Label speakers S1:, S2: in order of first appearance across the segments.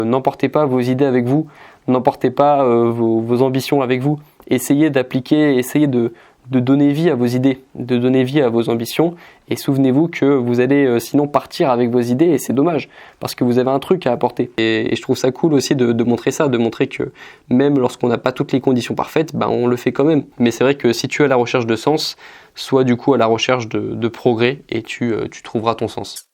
S1: N'emportez pas vos idées avec vous, n'emportez pas vos ambitions avec vous. Essayez d'appliquer, essayez de donner vie à vos idées, de donner vie à vos ambitions, et souvenez-vous que vous allez sinon partir avec vos idées, et c'est dommage, parce que vous avez un truc à apporter. Et je trouve ça cool aussi de montrer ça, de montrer que même lorsqu'on n'a pas toutes les conditions parfaites, on le fait quand même. Mais c'est vrai que si tu es à la recherche de sens, sois du coup à la recherche de progrès, et tu trouveras ton sens.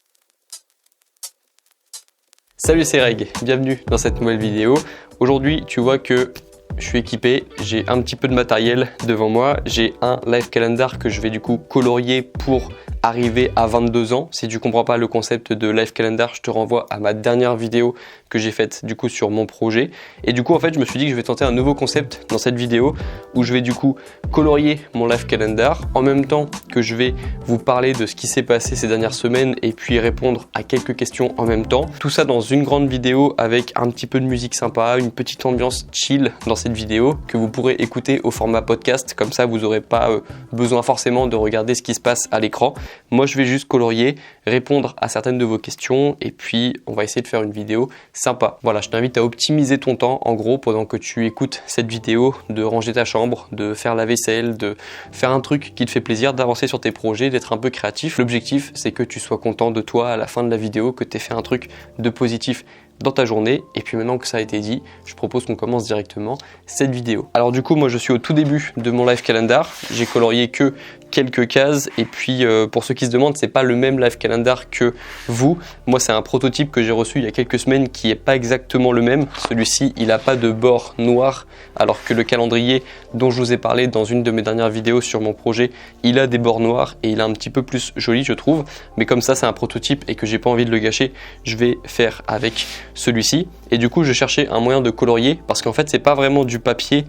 S1: Salut, c'est Reg, bienvenue dans cette nouvelle vidéo. Aujourd'hui, tu vois que je suis équipé, j'ai un petit peu de matériel devant moi, j'ai un live calendar que je vais du coup colorier pour arriver à 22 ans. Si tu comprends pas le concept de live calendar, je te renvoie à ma dernière vidéo que j'ai faite du coup sur mon projet. Et du coup en fait je me suis dit que je vais tenter un nouveau concept dans cette vidéo où je vais du coup colorier mon live calendar en même temps que je vais vous parler de ce qui s'est passé ces dernières semaines et puis répondre à quelques questions en même temps. Tout ça dans une grande vidéo avec un petit peu de musique sympa, une petite ambiance chill dans cette vidéo que vous pourrez écouter au format podcast. Comme ça vous n'aurez pas besoin forcément de regarder ce qui se passe à l'écran. Moi je vais juste colorier, répondre à certaines de vos questions et puis on va essayer de faire une vidéo sympa. Voilà, je t'invite à optimiser ton temps en gros pendant que tu écoutes cette vidéo, de ranger ta chambre, de faire la vaisselle, de faire un truc qui te fait plaisir, d'avancer sur tes projets, d'être un peu créatif. L'objectif c'est que tu sois content de toi à la fin de la vidéo, que tu aies fait un truc de positif dans ta journée. Et puis maintenant que ça a été dit, je propose qu'on commence directement cette vidéo. Alors du coup moi je suis au tout début de mon live calendar, j'ai colorié que quelques cases et puis pour ceux qui se demandent, c'est pas le même live calendar que vous. Moi c'est un prototype que j'ai reçu il y a quelques semaines qui est pas exactement le même. Celui-ci il a pas de bord noir alors que le calendrier dont je vous ai parlé dans une de mes dernières vidéos sur mon projet, il a des bords noirs et il est un petit peu plus joli je trouve. Mais comme ça c'est un prototype et que j'ai pas envie de le gâcher, je vais faire avec celui-ci. Et du coup je cherchais un moyen de colorier parce qu'en fait c'est pas vraiment du papier.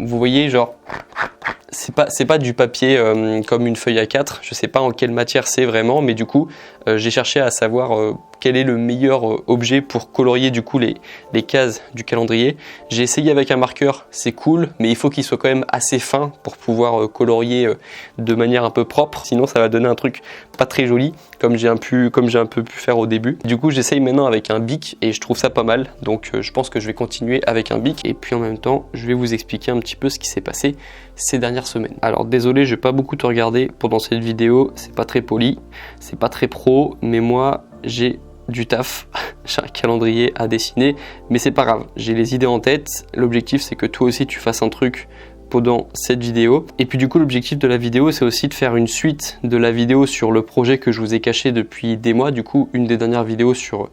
S1: Vous voyez genre c'est pas du papier comme une feuille A4, je sais pas en quelle matière c'est vraiment, mais du coup j'ai cherché à savoir quel est le meilleur objet pour colorier du coup les cases du calendrier. J'ai essayé avec un marqueur, c'est cool, mais il faut qu'il soit quand même assez fin pour pouvoir colorier de manière un peu propre, sinon ça va donner un truc pas très joli comme j'ai un peu pu faire au début. Du coup j'essaye maintenant avec un bic et je trouve ça pas mal, donc je pense que je vais continuer avec un bic et puis en même temps je vais vous expliquer un petit peu ce qui s'est passé ces dernières semaines. Alors désolé, je vais pas beaucoup te regarder pendant cette vidéo, c'est pas très poli, c'est pas très pro, mais moi j'ai du taf, j'ai un calendrier à dessiner, mais c'est pas grave, j'ai les idées en tête. L'objectif c'est que toi aussi tu fasses un truc pendant cette vidéo. Et puis du coup l'objectif de la vidéo c'est aussi de faire une suite de la vidéo sur le projet que je vous ai caché depuis des mois, du coup une des dernières vidéos sur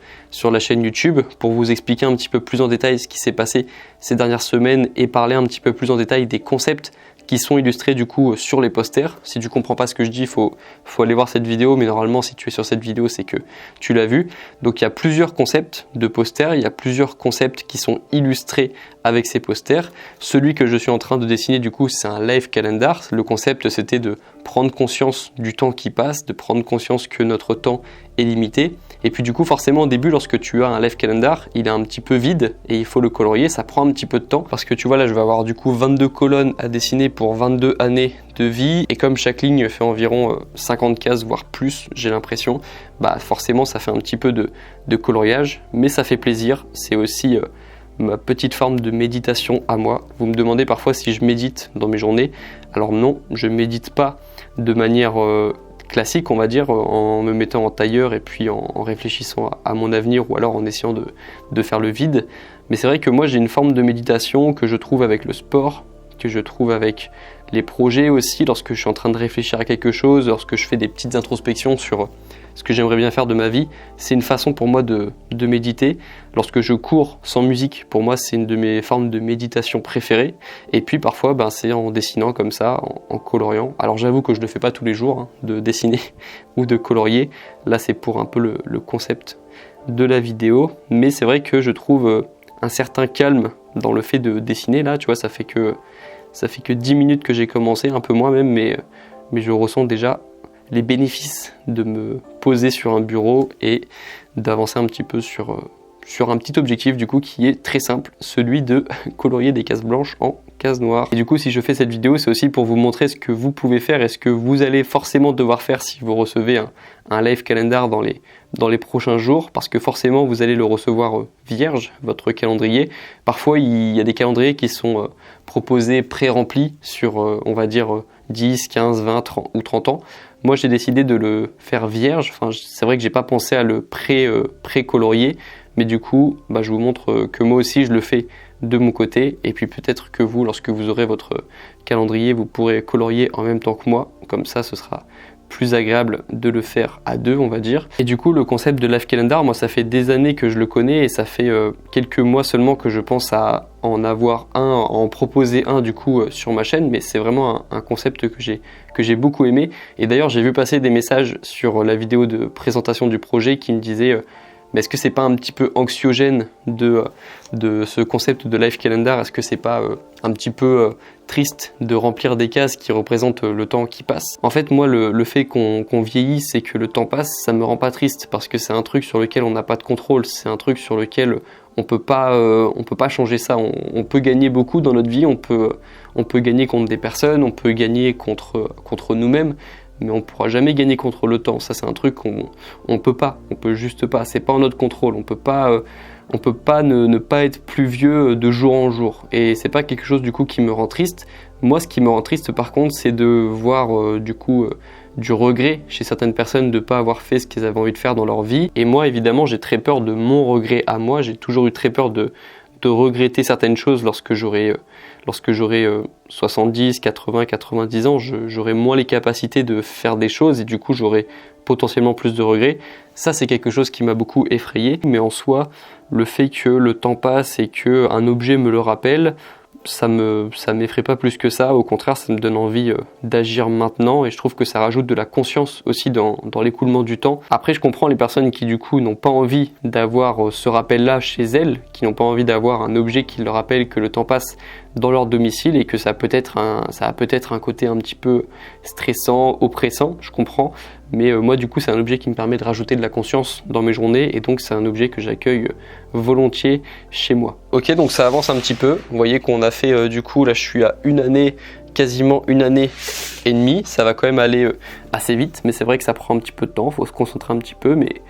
S1: la chaîne YouTube pour vous expliquer un petit peu plus en détail ce qui s'est passé ces dernières semaines et parler un petit peu plus en détail des concepts qui sont illustrés du coup sur les posters. Si tu comprends pas ce que je dis, faut aller voir cette vidéo, mais normalement si tu es sur cette vidéo c'est que tu l'as vu. Donc il y a plusieurs concepts de posters, il y a plusieurs concepts qui sont illustrés avec ces posters. Celui que je suis en train de dessiner du coup c'est un live calendar. Le concept c'était de prendre conscience du temps qui passe, de prendre conscience que notre temps est limité. Et puis du coup forcément au début lorsque tu as un live calendar, il est un petit peu vide et il faut le colorier, ça prend un petit peu de temps parce que tu vois là je vais avoir du coup 22 colonnes à dessiner pour 22 années de vie et comme chaque ligne fait environ 50 cases voire plus j'ai l'impression, forcément ça fait un petit peu de coloriage mais ça fait plaisir, c'est aussi ma petite forme de méditation à moi. Vous me demandez parfois si je médite dans mes journées, alors non, je médite pas de manière classique on va dire, en me mettant en tailleur et puis en réfléchissant à mon avenir ou alors en essayant de faire le vide. Mais c'est vrai que moi j'ai une forme de méditation que je trouve avec le sport, que je trouve avec les projets aussi, lorsque je suis en train de réfléchir à quelque chose, lorsque je fais des petites introspections sur ce que j'aimerais bien faire de ma vie, c'est une façon pour moi de méditer. Lorsque je cours sans musique, pour moi c'est une de mes formes de méditation préférées. Et puis parfois c'est en dessinant comme ça, en coloriant. Alors j'avoue que je ne le fais pas tous les jours, de dessiner ou de colorier. Là c'est pour un peu le concept de la vidéo. Mais c'est vrai que je trouve un certain calme dans le fait de dessiner. Là tu vois ça fait que 10 minutes que j'ai commencé, un peu moins même, mais je ressens déjà les bénéfices de me poser sur un bureau et d'avancer un petit peu sur sur un petit objectif du coup qui est très simple, celui de colorier des cases blanches en cases noires. Et du coup, si je fais cette vidéo, c'est aussi pour vous montrer ce que vous pouvez faire et ce que vous allez forcément devoir faire si vous recevez un live calendar dans les prochains jours, parce que forcément vous allez le recevoir vierge, votre calendrier. Parfois il y a des calendriers qui sont proposés pré-remplis sur on va dire 10, 15, 20 30 ou 30 ans. Moi j'ai décidé de le faire vierge, enfin c'est vrai que j'ai pas pensé à le pré-colorier, mais du coup je vous montre que moi aussi je le fais de mon côté, et puis peut-être que vous, lorsque vous aurez votre calendrier, vous pourrez colorier en même temps que moi, comme ça ce sera plus agréable de le faire à deux, on va dire. Et du coup, le concept de Live Calendar, moi ça fait des années que je le connais et ça fait quelques mois seulement que je pense à en avoir un, à en proposer un du coup sur ma chaîne, mais c'est vraiment un concept que j'ai beaucoup aimé. Et d'ailleurs, j'ai vu passer des messages sur la vidéo de présentation du projet qui me disaient mais est-ce que c'est pas un petit peu anxiogène de ce concept de Live Calendar? Est-ce que c'est pas un petit peu triste de remplir des cases qui représentent le temps qui passe? En fait, moi, le fait qu'on vieillisse et que le temps passe, ça me rend pas triste parce que c'est un truc sur lequel on n'a pas de contrôle. C'est un truc sur lequel on peut pas changer ça. On peut gagner beaucoup dans notre vie. On peut gagner contre des personnes. On peut gagner contre nous-mêmes. Mais on ne pourra jamais gagner contre le temps. Ça, c'est un truc qu'on peut pas. On peut juste pas. C'est pas en notre contrôle. On peut pas ne pas être plus vieux de jour en jour. Et c'est pas quelque chose du coup qui me rend triste. Moi, ce qui me rend triste, par contre, c'est de voir du regret chez certaines personnes de ne pas avoir fait ce qu'elles avaient envie de faire dans leur vie. Et moi, évidemment, j'ai très peur de mon regret à moi. J'ai toujours eu très peur de regretter certaines choses lorsque j'aurai 70, 80, 90 ans, j'aurai moins les capacités de faire des choses et du coup j'aurai potentiellement plus de regrets. Ça, c'est quelque chose qui m'a beaucoup effrayé, mais en soi, le fait que le temps passe et qu'un objet me le rappelle, ça m'effraie pas plus que ça. Au contraire, ça me donne envie d'agir maintenant et je trouve que ça rajoute de la conscience aussi dans l'écoulement du temps. Après, je comprends les personnes qui du coup n'ont pas envie d'avoir ce rappel-là chez elles, qui n'ont pas envie d'avoir un objet qui leur rappelle que le temps passe dans leur domicile et que ça a peut-être un côté un petit peu stressant, oppressant, je comprends. Mais moi du coup c'est un objet qui me permet de rajouter de la conscience dans mes journées et donc c'est un objet que j'accueille volontiers chez moi. Ok, donc ça avance un petit peu. Vous voyez qu'on a fait du coup là je suis à quasiment une année et demie. Ça va quand même aller assez vite, mais c'est vrai que ça prend un petit peu de temps, il faut se concentrer un petit peu, mais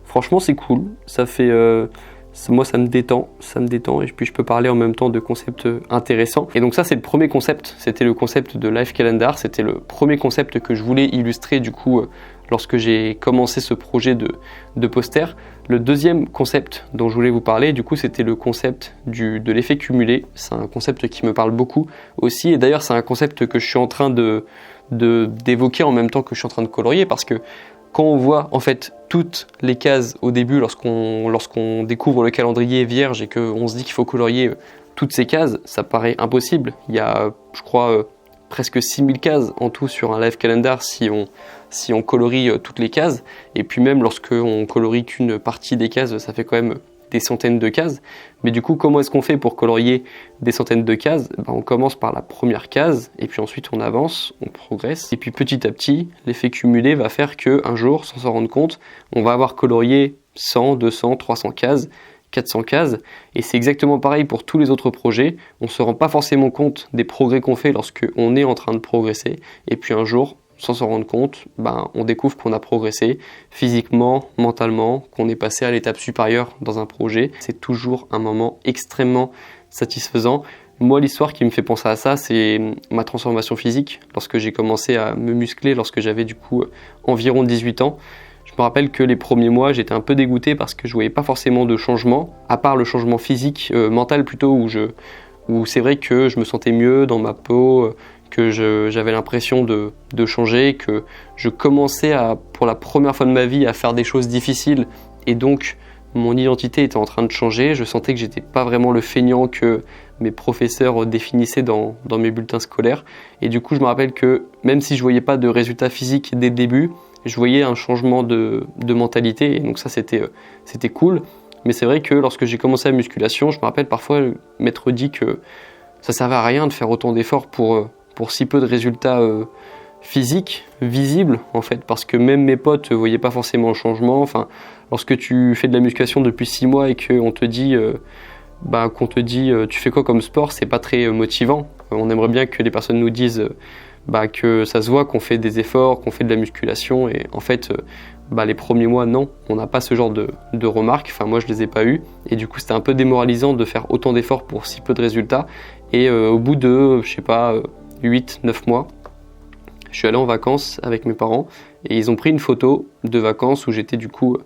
S1: franchement c'est cool. Ça fait moi ça me détend et puis je peux parler en même temps de concepts intéressants. Et donc ça c'est le premier concept, c'était le concept de Live Calendar, c'était le premier concept que je voulais illustrer du coup lorsque j'ai commencé ce projet de poster. Le deuxième concept dont je voulais vous parler du coup c'était le concept de l'effet cumulé. C'est un concept qui me parle beaucoup aussi et d'ailleurs c'est un concept que je suis en train d'évoquer en même temps que je suis en train de colorier parce que quand on voit en fait toutes les cases au début lorsqu'on découvre le calendrier vierge et qu'on se dit qu'il faut colorier toutes ces cases, ça paraît impossible. Il y a, je crois, presque 6000 cases en tout sur un live calendar si on colorie toutes les cases. Et puis même lorsqu'on colorie qu'une partie des cases, ça fait quand même des centaines de cases. Mais du coup, comment est-ce qu'on fait pour colorier des centaines de cases? On commence par la première case et puis ensuite on avance, on progresse. Et puis petit à petit, l'effet cumulé va faire qu'un jour, sans s'en rendre compte, on va avoir colorié 100, 200, 300 cases, 400 cases. Et c'est exactement pareil pour tous les autres projets. On ne se rend pas forcément compte des progrès qu'on fait lorsqu'on est en train de progresser. Et puis un jour, sans s'en rendre compte, on découvre qu'on a progressé physiquement, mentalement, qu'on est passé à l'étape supérieure dans un projet. C'est toujours un moment extrêmement satisfaisant. Moi, l'histoire qui me fait penser à ça, c'est ma transformation physique. Lorsque j'ai commencé à me muscler, lorsque j'avais du coup environ 18 ans, je me rappelle que les premiers mois, j'étais un peu dégoûté parce que je voyais pas forcément de changement, à part le changement physique, mental plutôt, où c'est vrai que je me sentais mieux dans ma peau, que j'avais l'impression de changer, que je commençais pour la première fois de ma vie à faire des choses difficiles et donc mon identité était en train de changer. Je sentais que j'étais pas vraiment le feignant que mes professeurs définissaient dans mes bulletins scolaires et du coup je me rappelle que même si je voyais pas de résultats physiques dès le début, je voyais un changement de mentalité et donc ça c'était cool. Mais c'est vrai que lorsque j'ai commencé la musculation, je me rappelle parfois m'être dit que ça servait à rien de faire autant d'efforts pour si peu de résultats physique, visible en fait, parce que même mes potes ne voyaient pas forcément le changement. Enfin, lorsque tu fais de la musculation depuis 6 mois et qu'on te dit, tu fais quoi comme sport, c'est pas très motivant. On aimerait bien que les personnes nous disent que ça se voit qu'on fait des efforts, qu'on fait de la musculation, et en fait les premiers mois non, on n'a pas ce genre de remarques, enfin moi je les ai pas eues, et du coup c'était un peu démoralisant de faire autant d'efforts pour si peu de résultats, et au bout de 8-9 mois, je suis allé en vacances avec mes parents, et ils ont pris une photo de vacances où j'étais du coup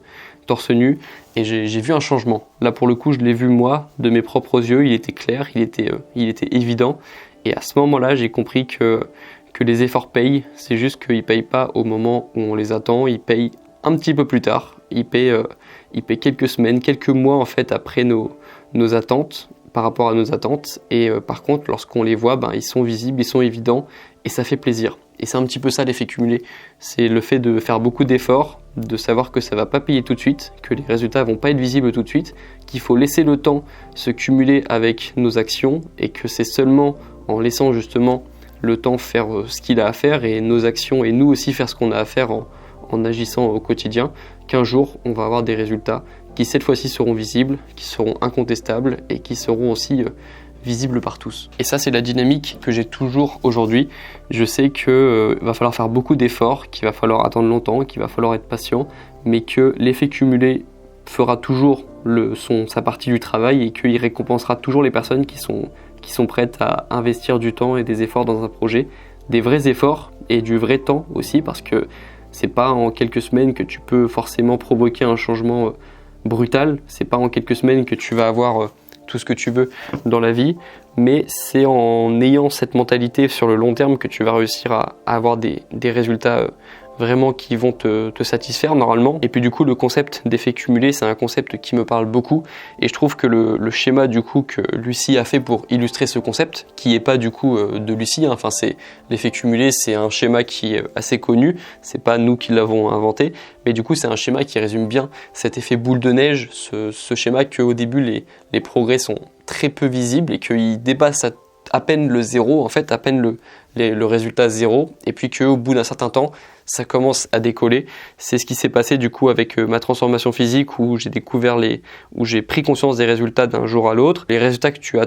S1: torse nu, et j'ai vu un changement. Là pour le coup je l'ai vu moi, de mes propres yeux, il était clair, il était évident, et à ce moment-là j'ai compris que les efforts payent, c'est juste qu'ils ne payent pas au moment où on les attend, ils payent un petit peu plus tard, ils payent quelques semaines, quelques mois en fait après nos attentes, par rapport à nos attentes, et par contre lorsqu'on les voit, ils sont visibles, ils sont évidents, et ça fait plaisir. Et c'est un petit peu ça l'effet cumulé, c'est le fait de faire beaucoup d'efforts, de savoir que ça ne va pas payer tout de suite, que les résultats ne vont pas être visibles tout de suite, qu'il faut laisser le temps se cumuler avec nos actions, et que c'est seulement en laissant justement le temps faire ce qu'il a à faire et nos actions et nous aussi faire ce qu'on a à faire en agissant au quotidien, qu'un jour on va avoir des résultats qui cette fois-ci seront visibles, qui seront incontestables et qui seront aussi visibles par tous. Et ça c'est la dynamique que j'ai toujours aujourd'hui. Je sais qu'il va falloir faire beaucoup d'efforts, qu'il va falloir attendre longtemps, qu'il va falloir être patient, mais que l'effet cumulé fera toujours sa partie du travail et qu'il récompensera toujours les personnes qui sont prêtes à investir du temps et des efforts dans un projet, des vrais efforts et du vrai temps aussi, parce que c'est pas en quelques semaines que tu peux forcément provoquer un changement brutal, c'est pas en quelques semaines que tu vas avoir tout ce que tu veux dans la vie, mais c'est en ayant cette mentalité sur le long terme que tu vas réussir à avoir des résultats vraiment qui vont te satisfaire normalement. Et puis du coup le concept d'effet cumulé, c'est un concept qui me parle beaucoup, et je trouve que le schéma du coup que Lucie a fait pour illustrer ce concept, qui est pas du coup de Lucie, enfin c'est l'effet cumulé, c'est un schéma qui est assez connu, c'est pas nous qui l'avons inventé, mais du coup c'est un schéma qui résume bien cet effet boule de neige, ce schéma qu'au début les progrès sont très peu visibles et qu'ils dépassent à peine le zéro, en fait à peine le résultat zéro, et puis qu'au bout d'un certain temps ça commence à décoller. C'est ce qui s'est passé du coup avec ma transformation physique, où j'ai pris conscience des résultats d'un jour à l'autre. Les résultats que tu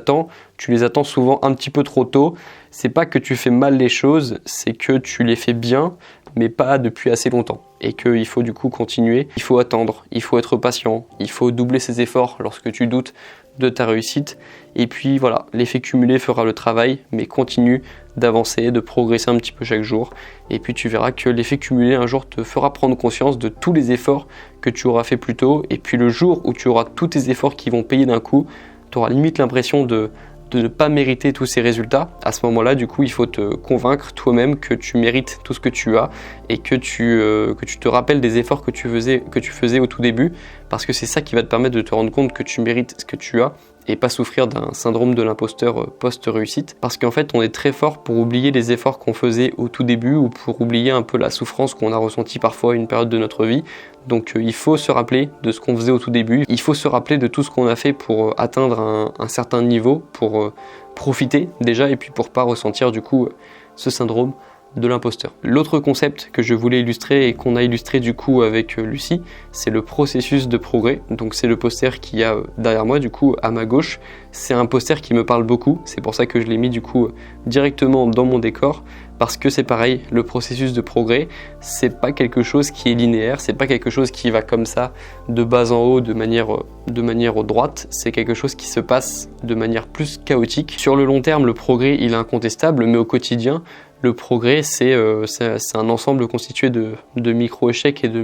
S1: les attends souvent un petit peu trop tôt. C'est pas que tu fais mal les choses, c'est que tu les fais bien, mais pas depuis assez longtemps. Et qu'il faut du coup continuer, il faut attendre, il faut être patient, il faut doubler ses efforts lorsque tu doutes de ta réussite. Et puis voilà, l'effet cumulé fera le travail, mais continue d'avancer, de progresser un petit peu chaque jour. Et puis tu verras que l'effet cumulé un jour te fera prendre conscience de tous les efforts que tu auras fait plus tôt. Et puis le jour où tu auras tous tes efforts qui vont payer d'un coup, tu auras limite l'impression de ne pas mériter tous ces résultats. À ce moment-là, du coup, il faut te convaincre toi-même que tu mérites tout ce que tu as et que tu te rappelles des efforts que tu faisais au tout début, parce que c'est ça qui va te permettre de te rendre compte que tu mérites ce que tu as et pas souffrir d'un syndrome de l'imposteur post-réussite. Parce qu'en fait, on est très fort pour oublier les efforts qu'on faisait au tout début ou pour oublier un peu la souffrance qu'on a ressentie parfois à une période de notre vie. Donc il faut se rappeler de ce qu'on faisait au tout début, il faut se rappeler de tout ce qu'on a fait pour atteindre un certain niveau, pour profiter déjà, et puis pour pas ressentir du coup ce syndrome de l'imposteur. L'autre concept que je voulais illustrer et qu'on a illustré du coup avec Lucie, c'est le processus de progrès. Donc c'est le poster qu'il y a derrière moi du coup à ma gauche. C'est un poster qui me parle beaucoup, c'est pour ça que je l'ai mis du coup directement dans mon décor, parce que c'est pareil, le processus de progrès, c'est pas quelque chose qui est linéaire, c'est pas quelque chose qui va comme ça de bas en haut de manière droite, c'est quelque chose qui se passe de manière plus chaotique. Sur le long terme, le progrès il est incontestable, mais au quotidien, le progrès, c'est un ensemble constitué de micro-échecs et de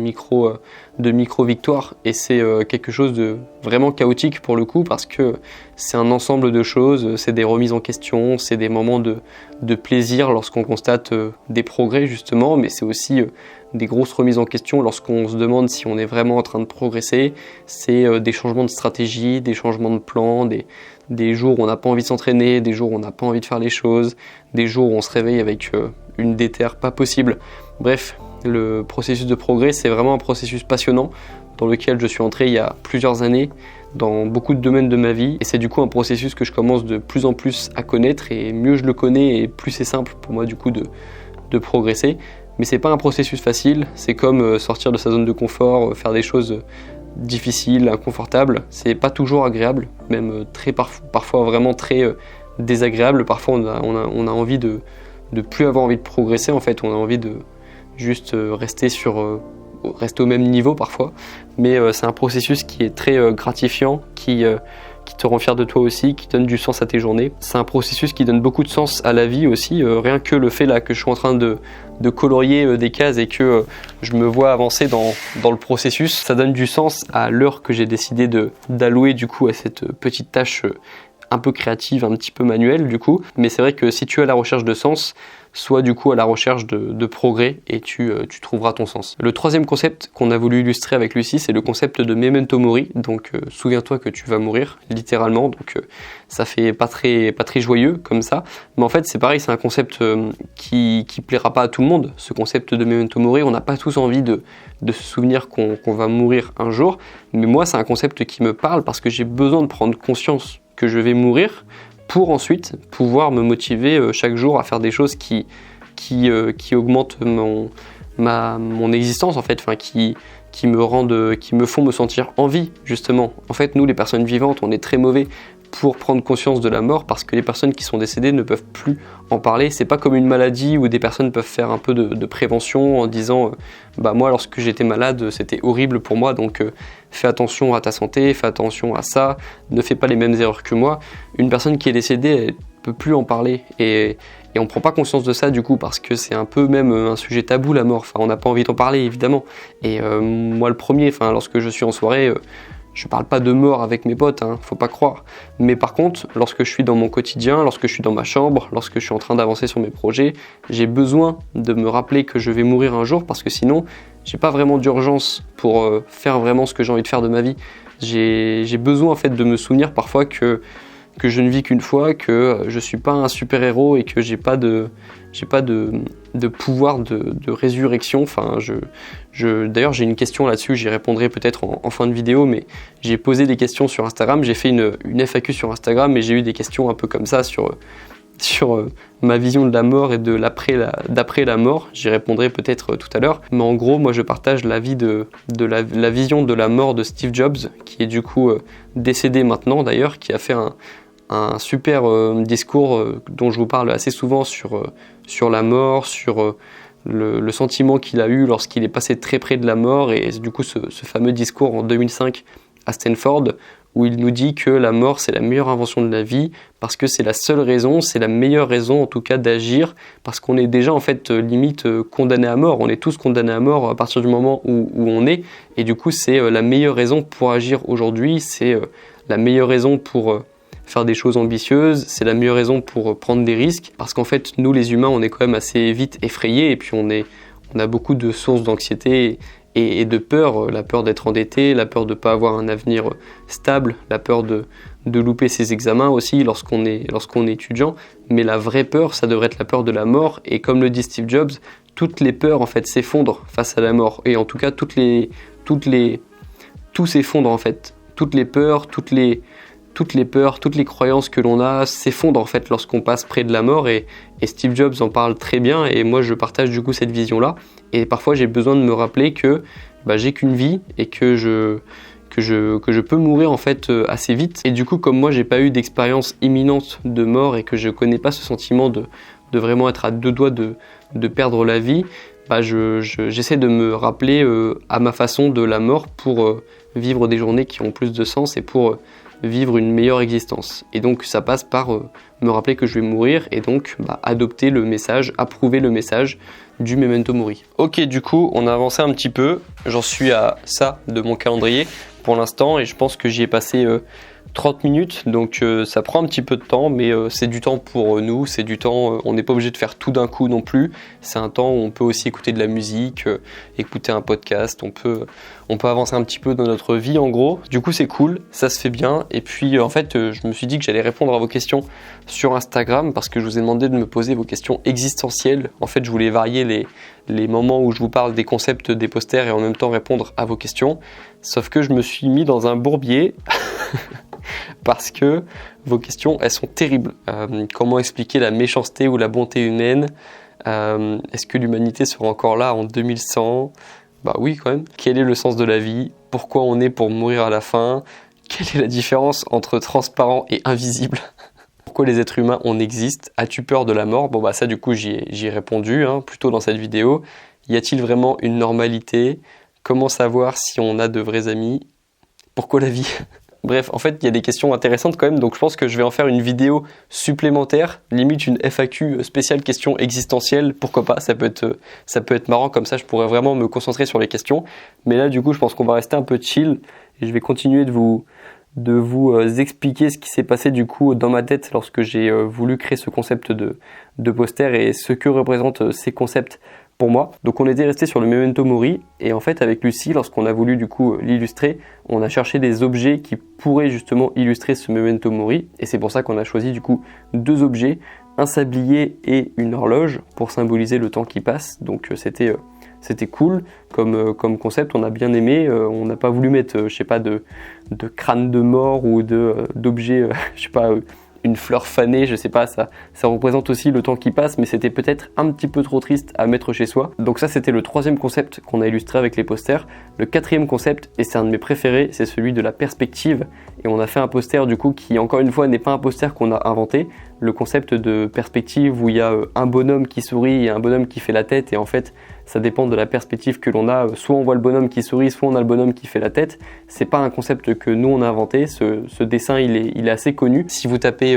S1: micro-victoires. Et c'est quelque chose de vraiment chaotique pour le coup, parce que c'est un ensemble de choses, c'est des remises en question, c'est des moments de plaisir lorsqu'on constate des progrès justement, mais c'est aussi des grosses remises en question lorsqu'on se demande si on est vraiment en train de progresser. C'est des changements de stratégie, des changements de plan, des jours où on n'a pas envie de s'entraîner, des jours où on n'a pas envie de faire les choses, des jours où on se réveille avec une déterre pas possible. Bref, le processus de progrès, c'est vraiment un processus passionnant dans lequel je suis entré il y a plusieurs années dans beaucoup de domaines de ma vie, et c'est du coup un processus que je commence de plus en plus à connaître, et mieux je le connais et plus c'est simple pour moi du coup de de progresser. Mais c'est pas un processus facile, c'est comme sortir de sa zone de confort, faire des choses difficiles, inconfortables. C'est pas toujours agréable, même parfois vraiment très désagréable. Parfois on a envie de plus avoir envie de progresser en fait, on a envie de juste rester au même niveau parfois. Mais c'est un processus qui est très gratifiant, qui te rend fier de toi aussi, qui donne du sens à tes journées. C'est un processus qui donne beaucoup de sens à la vie aussi, rien que le fait là que je suis en train de colorier des cases et que je me vois avancer dans le processus, ça donne du sens à l'heure que j'ai décidé d'allouer du coup à cette petite tâche un peu créative, un petit peu manuelle du coup. Mais c'est vrai que si tu es à la recherche de sens, sois du coup à la recherche de progrès et tu trouveras ton sens. Le troisième concept qu'on a voulu illustrer avec Lucie, c'est le concept de Memento Mori. Donc souviens-toi que tu vas mourir, littéralement. Donc ça fait pas très joyeux comme ça. Mais en fait c'est pareil, c'est un concept qui plaira pas à tout le monde. Ce concept de Memento Mori, on n'a pas tous envie de se souvenir qu'on va mourir un jour. Mais moi c'est un concept qui me parle parce que j'ai besoin de prendre conscience que je vais mourir pour ensuite pouvoir me motiver chaque jour à faire des choses qui augmentent mon existence en fait, enfin qui me font me sentir en vie justement. En fait, nous les personnes vivantes, on est très mauvais pour prendre conscience de la mort parce que les personnes qui sont décédées ne peuvent plus en parler. C'est pas comme une maladie où des personnes peuvent faire un peu de prévention en disant bah moi lorsque j'étais malade c'était horrible pour moi donc fais attention à ta santé, fais attention à ça, ne fais pas les mêmes erreurs que moi. Une personne qui est décédée elle peut plus en parler et on prend pas conscience de ça du coup parce que c'est un peu même un sujet tabou la mort, enfin on n'a pas envie d'en parler évidemment et moi le premier, enfin lorsque je suis en soirée je parle pas de mort avec mes potes, hein, faut pas croire. Mais par contre, lorsque je suis dans mon quotidien, lorsque je suis dans ma chambre, lorsque je suis en train d'avancer sur mes projets, j'ai besoin de me rappeler que je vais mourir un jour parce que sinon, j'ai pas vraiment d'urgence pour faire vraiment ce que j'ai envie de faire de ma vie. J'ai besoin en fait de me souvenir parfois que je ne vis qu'une fois, que je suis pas un super-héros et que j'ai pas de pouvoir de résurrection. Enfin, d'ailleurs, j'ai une question là-dessus, j'y répondrai peut-être en fin de vidéo, mais j'ai posé des questions sur Instagram, j'ai fait une FAQ sur Instagram et j'ai eu des questions un peu comme ça sur ma vision de la mort et d'après la mort. J'y répondrai peut-être tout à l'heure. Mais en gros, moi, je partage l'avis de la vision de la mort de Steve Jobs, qui est du coup décédé maintenant d'ailleurs, qui a fait un super discours dont je vous parle assez souvent sur la mort, sur le sentiment qu'il a eu lorsqu'il est passé très près de la mort et du coup ce fameux discours en 2005 à Stanford où il nous dit que la mort c'est la meilleure invention de la vie parce que c'est la seule raison, c'est la meilleure raison en tout cas d'agir parce qu'on est déjà en fait limite condamné à mort, on est tous condamnés à mort à partir du moment où on est et du coup c'est la meilleure raison pour agir aujourd'hui, c'est la meilleure raison pour faire des choses ambitieuses, c'est la meilleure raison pour prendre des risques parce qu'en fait nous les humains on est quand même assez vite effrayés et puis on a beaucoup de sources d'anxiété et de peur, la peur d'être endetté, la peur de ne pas avoir un avenir stable, la peur de louper ses examens aussi lorsqu'on est étudiant, mais la vraie peur ça devrait être la peur de la mort et comme le dit Steve Jobs, toutes les peurs en fait s'effondrent face à la mort et en tout cas tout s'effondre en fait, toutes les peurs, toutes les croyances que l'on a s'effondrent en fait lorsqu'on passe près de la mort et Steve Jobs en parle très bien et moi je partage du coup cette vision-là et parfois j'ai besoin de me rappeler que j'ai qu'une vie et que je peux mourir en fait assez vite et du coup comme moi j'ai pas eu d'expérience imminente de mort et que je connais pas ce sentiment de vraiment être à deux doigts de perdre la vie, j'essaie de me rappeler à ma façon de la mort pour vivre des journées qui ont plus de sens et pour vivre une meilleure existence. Et donc ça passe par me rappeler que je vais mourir et donc adopter le message, approuver le message du Memento Mori. Ok, du coup on a avancé un petit peu, j'en suis à ça de mon calendrier pour l'instant et je pense que j'y ai passé 30 minutes, donc ça prend un petit peu de temps, mais c'est du temps pour nous, c'est du temps, on n'est pas obligé de faire tout d'un coup non plus, c'est un temps où on peut aussi écouter de la musique, écouter un podcast, on peut avancer un petit peu dans notre vie en gros, du coup c'est cool, ça se fait bien, et puis en fait je me suis dit que j'allais répondre à vos questions sur Instagram, parce que je vous ai demandé de me poser vos questions existentielles, en fait je voulais varier les moments où je vous parle des concepts des posters et en même temps répondre à vos questions, sauf que je me suis mis dans un bourbier, parce que vos questions elles sont terribles. Comment expliquer la méchanceté ou la bonté humaine? Est-ce que l'humanité sera encore là en 2100? Bah oui quand même. Quel est le sens de la vie? Pourquoi on est pour mourir à la fin? Quelle est la différence entre transparent et invisible? Pourquoi les êtres humains on existe? As-tu peur de la mort? Bon bah ça du coup j'y ai répondu plus tôt dans cette vidéo. Y a-t-il vraiment une normalité? Comment savoir si on a de vrais amis? Pourquoi la vie? Bref, en fait, il y a des questions intéressantes quand même, donc je pense que je vais en faire une vidéo supplémentaire, limite une FAQ spéciale questions existentielles, pourquoi pas, ça peut être marrant, comme ça je pourrais vraiment me concentrer sur les questions. Mais là, du coup, je pense qu'on va rester un peu chill, et je vais continuer de vous expliquer ce qui s'est passé du coup dans ma tête lorsque j'ai voulu créer ce concept de poster et ce que représentent ces concepts pour moi. Donc on était resté sur le Memento Mori et en fait avec Lucie, lorsqu'on a voulu du coup l'illustrer, on a cherché des objets qui pourraient justement illustrer ce Memento Mori et c'est pour ça qu'on a choisi du coup deux objets, un sablier et une horloge pour symboliser le temps qui passe. Donc c'était cool comme concept, on a bien aimé, on n'a pas voulu mettre je sais pas de crâne de mort ou d'objets je sais pas une fleur fanée, je sais pas, ça représente aussi le temps qui passe, mais c'était peut-être un petit peu trop triste à mettre chez soi. Donc ça c'était le troisième concept qu'on a illustré avec les posters. Le quatrième concept, et c'est un de mes préférés, c'est celui de la perspective. Et on a fait un poster du coup qui encore une fois n'est pas un poster qu'on a inventé. Le concept de perspective où il y a un bonhomme qui sourit et un bonhomme qui fait la tête et en fait ça dépend de la perspective que l'on a. Soit on voit le bonhomme qui sourit, soit on a le bonhomme qui fait la tête. C'est pas un concept que nous on a inventé. Ce dessin il est assez connu. Si vous tapez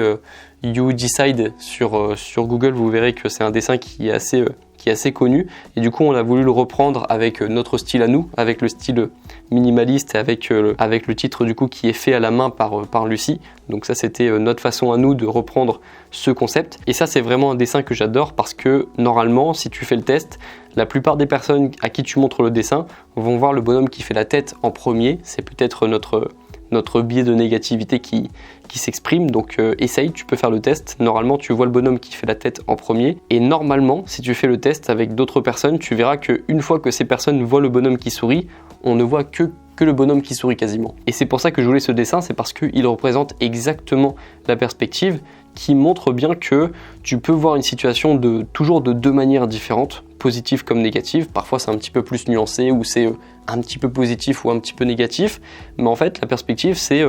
S1: You Decide sur Google, vous verrez que c'est un dessin qui est assez connu. Et du coup on a voulu le reprendre avec notre style à nous, avec le style minimaliste, avec le titre du coup qui est fait à la main par Lucie. Donc ça c'était notre façon à nous de reprendre ce concept. Et ça c'est vraiment un dessin que j'adore parce que normalement si tu fais le test, la plupart des personnes à qui tu montres le dessin vont voir le bonhomme qui fait la tête en premier. C'est peut-être notre biais de négativité qui s'exprime. Donc essaye, tu peux faire le test. Normalement tu vois le bonhomme qui fait la tête en premier. Et normalement si tu fais le test avec d'autres personnes, tu verras qu'une fois que ces personnes voient le bonhomme qui sourit, on ne voit que le bonhomme qui sourit quasiment. Et c'est pour ça que je voulais ce dessin, c'est parce qu'il représente exactement la perspective qui montre bien que tu peux voir une situation toujours de deux manières différentes, positive comme négative. Parfois c'est un petit peu plus nuancé ou c'est un petit peu positif ou un petit peu négatif, mais en fait la perspective c'est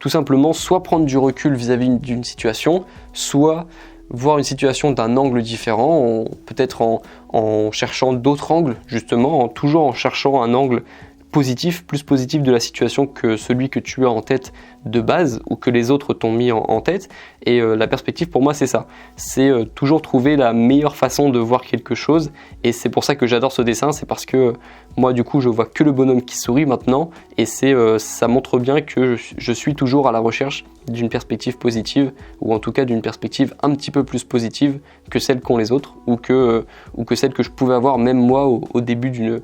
S1: tout simplement soit prendre du recul vis-à-vis d'une situation, soit voir une situation d'un angle différent, peut-être en cherchant d'autres angles justement, toujours en cherchant un angle plus positif de la situation que celui que tu as en tête de base ou que les autres t'ont mis en tête. Et la perspective pour moi c'est ça, c'est toujours trouver la meilleure façon de voir quelque chose. Et c'est pour ça que j'adore ce dessin, c'est parce que moi du coup je vois que le bonhomme qui sourit maintenant et ça montre bien que je suis toujours à la recherche d'une perspective positive ou en tout cas d'une perspective un petit peu plus positive que celle qu'ont les autres ou que celle que je pouvais avoir même moi au début d'une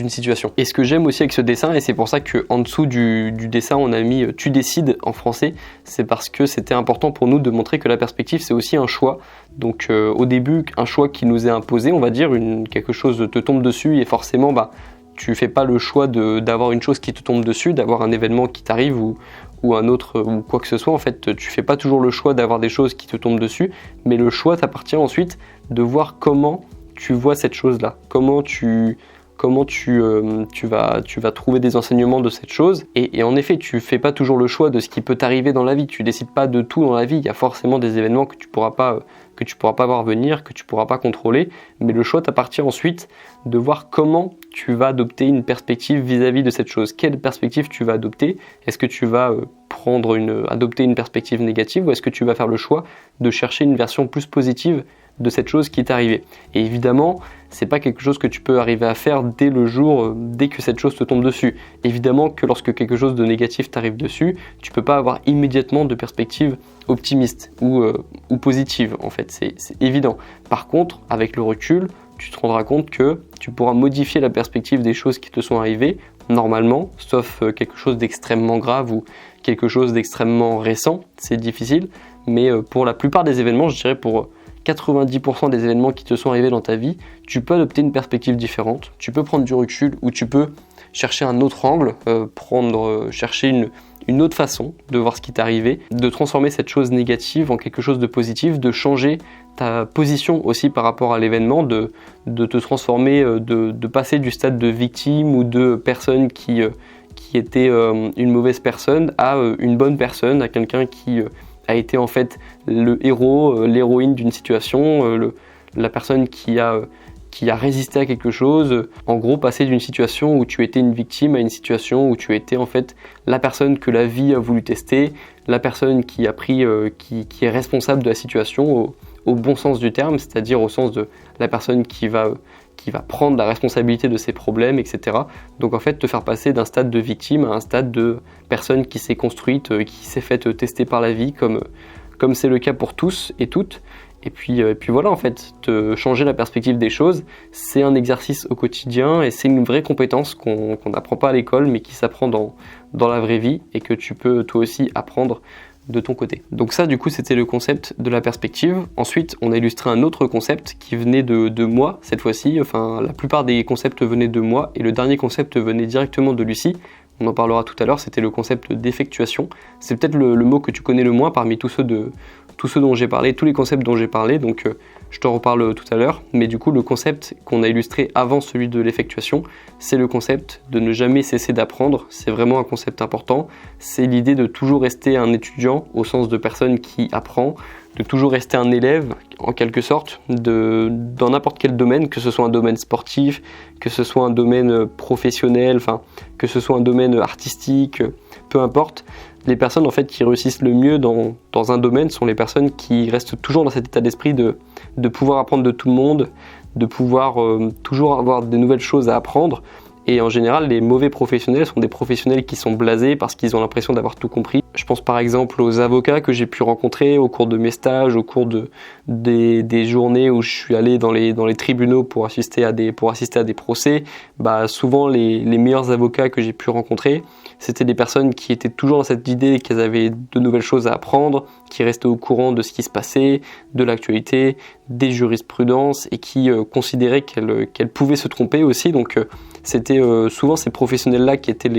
S1: situation. Et ce que j'aime aussi avec ce dessin, et c'est pour ça qu'en dessous du dessin on a mis tu décides en français, c'est parce que c'était important pour nous de montrer que la perspective c'est aussi un choix. Donc au début un choix qui nous est imposé, on va dire, quelque chose te tombe dessus et forcément tu fais pas le choix d'avoir une chose qui te tombe dessus, d'avoir un événement qui t'arrive ou un autre ou quoi que ce soit. En fait tu fais pas toujours le choix d'avoir des choses qui te tombent dessus, mais le choix t'appartient ensuite de voir comment tu vois cette chose là, comment tu vas trouver des enseignements de cette chose. Et en effet, tu fais pas toujours le choix de ce qui peut t'arriver dans la vie. Tu décides pas de tout dans la vie. Il y a forcément des événements que tu pourras pas voir venir, que tu pourras pas contrôler. Mais le choix t'appartient ensuite de voir comment tu vas adopter une perspective vis-à-vis de cette chose. Quelle perspective tu vas adopter? Est-ce que tu vas adopter une perspective négative ou est-ce que tu vas faire le choix de chercher une version plus positive de cette chose qui est arrivée? Et évidemment, c'est pas quelque chose que tu peux arriver à faire dès que cette chose te tombe dessus. Évidemment que lorsque quelque chose de négatif t'arrive dessus, tu peux pas avoir immédiatement de perspective optimiste ou positive, en fait, c'est évident. Par contre, avec le recul, tu te rendras compte que tu pourras modifier la perspective des choses qui te sont arrivées, normalement, sauf quelque chose d'extrêmement grave ou quelque chose d'extrêmement récent, c'est difficile, mais pour la plupart des événements, je dirais pour 90% des événements qui te sont arrivés dans ta vie, tu peux adopter une perspective différente, tu peux prendre du recul ou tu peux chercher un autre angle, chercher une autre façon de voir ce qui t'est arrivé, de transformer cette chose négative en quelque chose de positif, de changer ta position aussi par rapport à l'événement, de te transformer, de passer du stade de victime ou de personne qui était une mauvaise personne à une bonne personne, à quelqu'un qui a été en fait le héros, l'héroïne d'une situation, la personne qui a résisté à quelque chose. En gros, passer d'une situation où tu étais une victime à une situation où tu étais en fait la personne que la vie a voulu tester, la personne qui a pris, qui est responsable de la situation au bon sens du terme, c'est-à-dire au sens de la personne qui va prendre la responsabilité de ses problèmes, etc. Donc en fait, te faire passer d'un stade de victime à un stade de personne qui s'est construite, qui s'est faite tester par la vie, comme c'est le cas pour tous et toutes. Et puis voilà, en fait, te changer la perspective des choses, c'est un exercice au quotidien et c'est une vraie compétence qu'on n'apprend pas à l'école, mais qui s'apprend dans la vraie vie et que tu peux toi aussi apprendre de ton côté. Donc ça, du coup, c'était le concept de la perspective. Ensuite, on a illustré un autre concept qui venait de moi, cette fois-ci. Enfin, la plupart des concepts venaient de moi et le dernier concept venait directement de Lucie. On en parlera tout à l'heure, c'était le concept d'effectuation. C'est peut-être le mot que tu connais le moins parmi tous ceux dont j'ai parlé, tous les concepts dont j'ai parlé, donc je t'en reparle tout à l'heure. Mais du coup, le concept qu'on a illustré avant celui de l'effectuation, c'est le concept de ne jamais cesser d'apprendre. C'est vraiment un concept important. C'est l'idée de toujours rester un étudiant au sens de personne qui apprend, de toujours rester un élève en quelque sorte, dans n'importe quel domaine, que ce soit un domaine sportif, que ce soit un domaine professionnel, enfin, que ce soit un domaine artistique, peu importe. Les personnes en fait qui réussissent le mieux dans un domaine sont les personnes qui restent toujours dans cet état d'esprit de pouvoir apprendre de tout le monde, de pouvoir toujours avoir de nouvelles choses à apprendre. Et en général, les mauvais professionnels sont des professionnels qui sont blasés parce qu'ils ont l'impression d'avoir tout compris. Je pense par exemple aux avocats que j'ai pu rencontrer au cours de mes stages, au cours des journées où je suis allé dans les tribunaux pour assister à des procès. Souvent les meilleurs avocats que j'ai pu rencontrer, c'était des personnes qui étaient toujours dans cette idée qu'elles avaient de nouvelles choses à apprendre, qui restaient au courant de ce qui se passait, de l'actualité, des jurisprudences et qui considéraient qu'elles pouvaient se tromper aussi. Donc c'était souvent ces professionnels-là qui étaient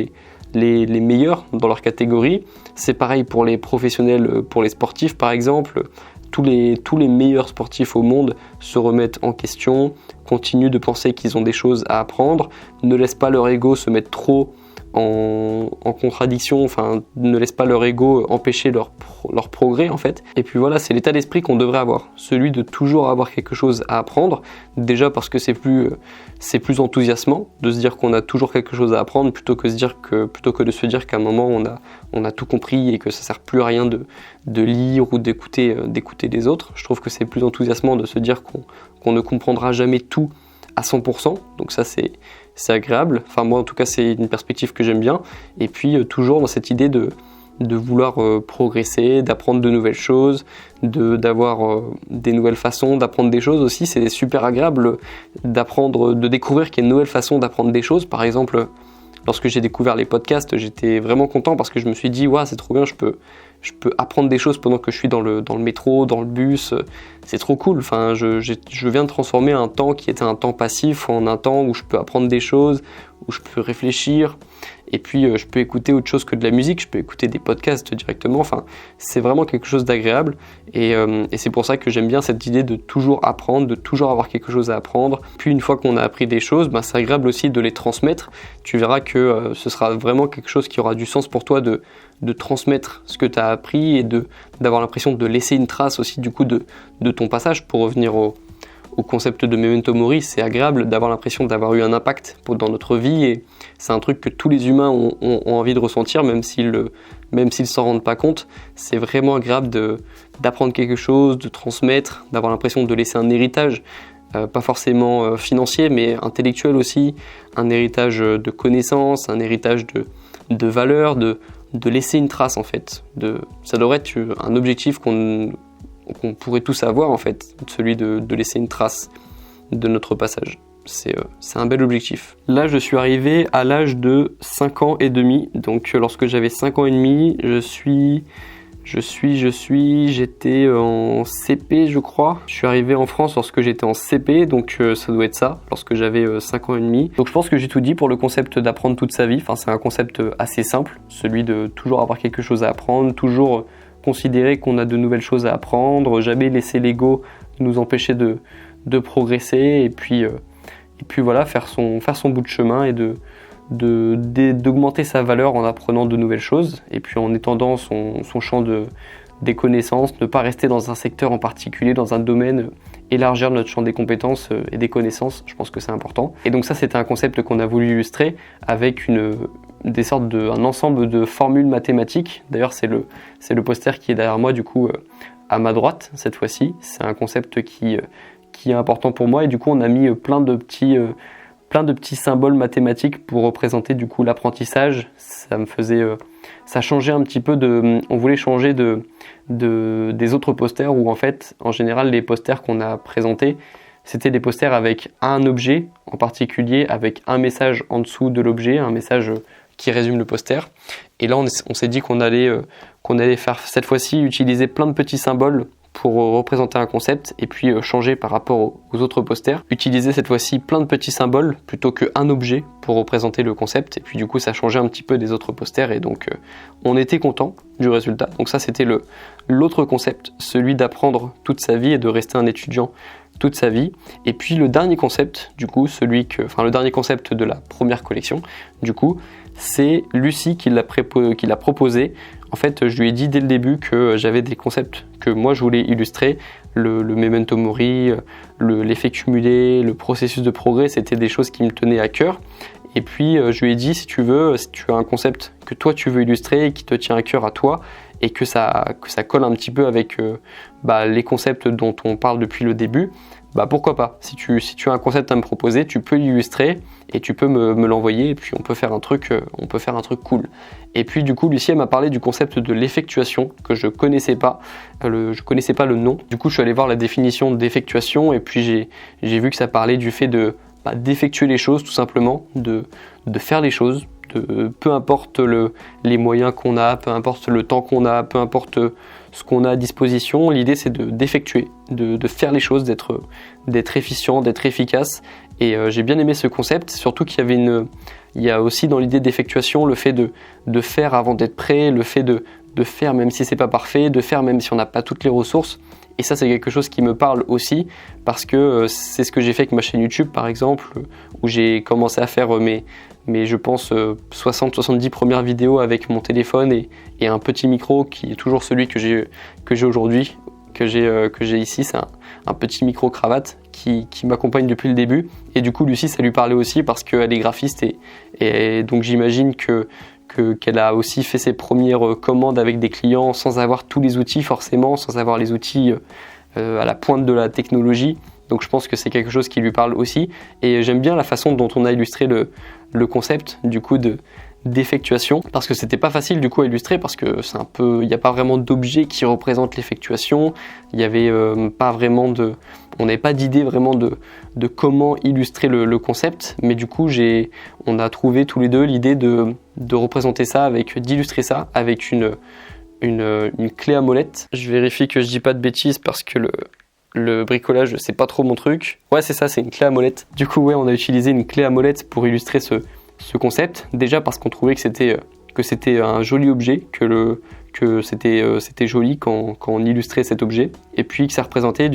S1: les meilleurs dans leur catégorie. C'est pareil pour les professionnels, pour les sportifs par exemple. Tous les meilleurs sportifs au monde se remettent en question, continuent de penser qu'ils ont des choses à apprendre, ne laissent pas leur ego se mettre trop en contradiction, enfin ne laissent pas leur ego empêcher leur progrès en fait. Et puis voilà, c'est l'état d'esprit qu'on devrait avoir, celui de toujours avoir quelque chose à apprendre, déjà parce que c'est plus enthousiasmant de se dire qu'on a toujours quelque chose à apprendre plutôt que de se dire qu'à un moment on a tout compris et que ça sert plus à rien de lire ou d'écouter les autres. Je trouve que c'est plus enthousiasmant de se dire qu'on ne comprendra jamais tout à 100%, donc ça c'est agréable. Enfin moi en tout cas c'est une perspective que j'aime bien. Et puis toujours dans cette idée de vouloir progresser, d'apprendre de nouvelles choses, d'avoir des nouvelles façons d'apprendre des choses aussi. C'est super agréable de découvrir qu'il y a une nouvelle façon d'apprendre des choses. Par exemple, lorsque j'ai découvert les podcasts, j'étais vraiment content parce que je me suis dit c'est trop bien, je peux apprendre des choses pendant que je suis dans le métro, dans le bus, c'est trop cool. Enfin, je viens de transformer un temps qui était un temps passif en un temps où je peux apprendre des choses, où je peux réfléchir, et puis je peux écouter autre chose que de la musique, je peux écouter des podcasts directement. Enfin, c'est vraiment quelque chose d'agréable, et c'est pour ça que j'aime bien cette idée de toujours apprendre, de toujours avoir quelque chose à apprendre. Puis une fois qu'on a appris des choses, c'est agréable aussi de les transmettre. Tu verras que ce sera vraiment quelque chose qui aura du sens pour toi de transmettre ce que tu as appris et d'avoir l'impression de laisser une trace aussi du coup de ton passage. Pour revenir au concept de Memento Mori, c'est agréable d'avoir l'impression d'avoir eu un impact dans notre vie, et c'est un truc que tous les humains ont envie de ressentir, même s'ils s'en rendent pas compte. C'est vraiment agréable d'apprendre quelque chose, de transmettre, d'avoir l'impression de laisser un héritage, pas forcément financier mais intellectuel aussi, un héritage de connaissances, un héritage de valeurs, de laisser une trace en fait. Ça devrait être un objectif qu'on pourrait tous avoir en fait, celui de laisser une trace de notre passage. C'est un bel objectif. Là, je suis arrivé à l'âge de 5 ans et demi. Donc lorsque j'avais 5 ans et demi, je J'étais en CP je crois. Je suis arrivé en France lorsque j'étais en CP, donc ça doit être ça, lorsque j'avais 5 ans et demi. Donc je pense que j'ai tout dit pour le concept d'apprendre toute sa vie. Enfin, c'est un concept assez simple, celui de toujours avoir quelque chose à apprendre, toujours considérer qu'on a de nouvelles choses à apprendre, jamais laisser l'ego nous empêcher de progresser, et puis voilà, faire son bout de chemin et d'augmenter sa valeur en apprenant de nouvelles choses, et puis en étendant son champ des connaissances, ne pas rester dans un secteur en particulier, dans un domaine, élargir notre champ des compétences et des connaissances. Je pense que c'est important. Et donc ça, c'était un concept qu'on a voulu illustrer avec un ensemble de formules mathématiques. D'ailleurs, c'est le poster qui est derrière moi, du coup, à ma droite, cette fois-ci. C'est un concept qui est important pour moi, et du coup, on a mis plein de petits symboles mathématiques pour représenter du coup l'apprentissage. Ça changeait un petit peu on voulait changer des autres posters où en fait, en général, les posters qu'on a présentés, c'était des posters avec un objet en particulier, avec un message en dessous de l'objet, un message qui résume le poster. Et là, on s'est dit qu'on allait faire cette fois-ci utiliser plein de petits symboles pour représenter un concept, et puis changer par rapport aux autres posters. Utiliser cette fois-ci plein de petits symboles plutôt qu'un objet pour représenter le concept, et puis du coup ça changeait un petit peu des autres posters, et donc on était content du résultat. Donc ça, c'était l'autre concept, celui d'apprendre toute sa vie et de rester un étudiant toute sa vie. Et puis le dernier concept, du coup, le dernier concept de la première collection, du coup, c'est Lucie qui l'a proposé. En fait, je lui ai dit dès le début que j'avais des concepts que moi je voulais illustrer. Le memento mori, l'effet cumulé, le processus de progrès, c'était des choses qui me tenaient à cœur. Et puis je lui ai dit, si tu as un concept que toi tu veux illustrer et qui te tient à cœur à toi, et que ça colle un petit peu avec les concepts dont on parle depuis le début, pourquoi pas. Si tu as un concept à me proposer, tu peux l'illustrer et tu peux me l'envoyer, et puis on peut faire un truc cool. Et puis du coup, Lucie m'a parlé du concept de l'effectuation que je connaissais pas. Je connaissais pas le nom. Du coup, je suis allé voir la définition d'effectuation, et puis j'ai vu que ça parlait du fait d'effectuer les choses, tout simplement, de faire les choses. Peu importe les moyens qu'on a, peu importe le temps qu'on a, peu importe ce qu'on a à disposition, l'idée c'est d'effectuer, de faire les choses, d'être efficient, d'être efficace. Et j'ai bien aimé ce concept, surtout qu'il y a aussi dans l'idée d'effectuation le fait de faire avant d'être prêt, le fait de faire même si c'est pas parfait, de faire même si on n'a pas toutes les ressources. Et ça, c'est quelque chose qui me parle aussi, parce que c'est ce que j'ai fait avec ma chaîne YouTube, par exemple, où j'ai commencé à faire mes je pense 60-70 premières vidéos avec mon téléphone et un petit micro qui est toujours celui que j'ai aujourd'hui, que j'ai ici. C'est un petit micro cravate qui m'accompagne depuis le début. Et du coup, Lucie, ça lui parlait aussi parce qu'elle est graphiste, et donc j'imagine qu'elle a aussi fait ses premières commandes avec des clients sans avoir tous les outils forcément, sans avoir les outils à la pointe de la technologie. Donc je pense que c'est quelque chose qui lui parle aussi. Et j'aime bien la façon dont on a illustré le concept du coup d'effectuation, parce que c'était pas facile du coup à illustrer, parce que il n'y a pas vraiment d'objet qui représente l'effectuation. Il y avait on n'avait pas d'idée vraiment de comment illustrer le concept, mais du coup on a trouvé tous les deux l'idée de représenter ça, d'illustrer ça avec une clé à molette. Je vérifie que je dis pas de bêtises parce que le bricolage, c'est pas trop mon truc. Ouais, c'est ça, c'est une clé à molette. Du coup, ouais, on a utilisé une clé à molette pour illustrer ce concept. Déjà parce qu'on trouvait que c'était un joli objet, que c'était joli quand on illustrait cet objet. Et puis que ça représentait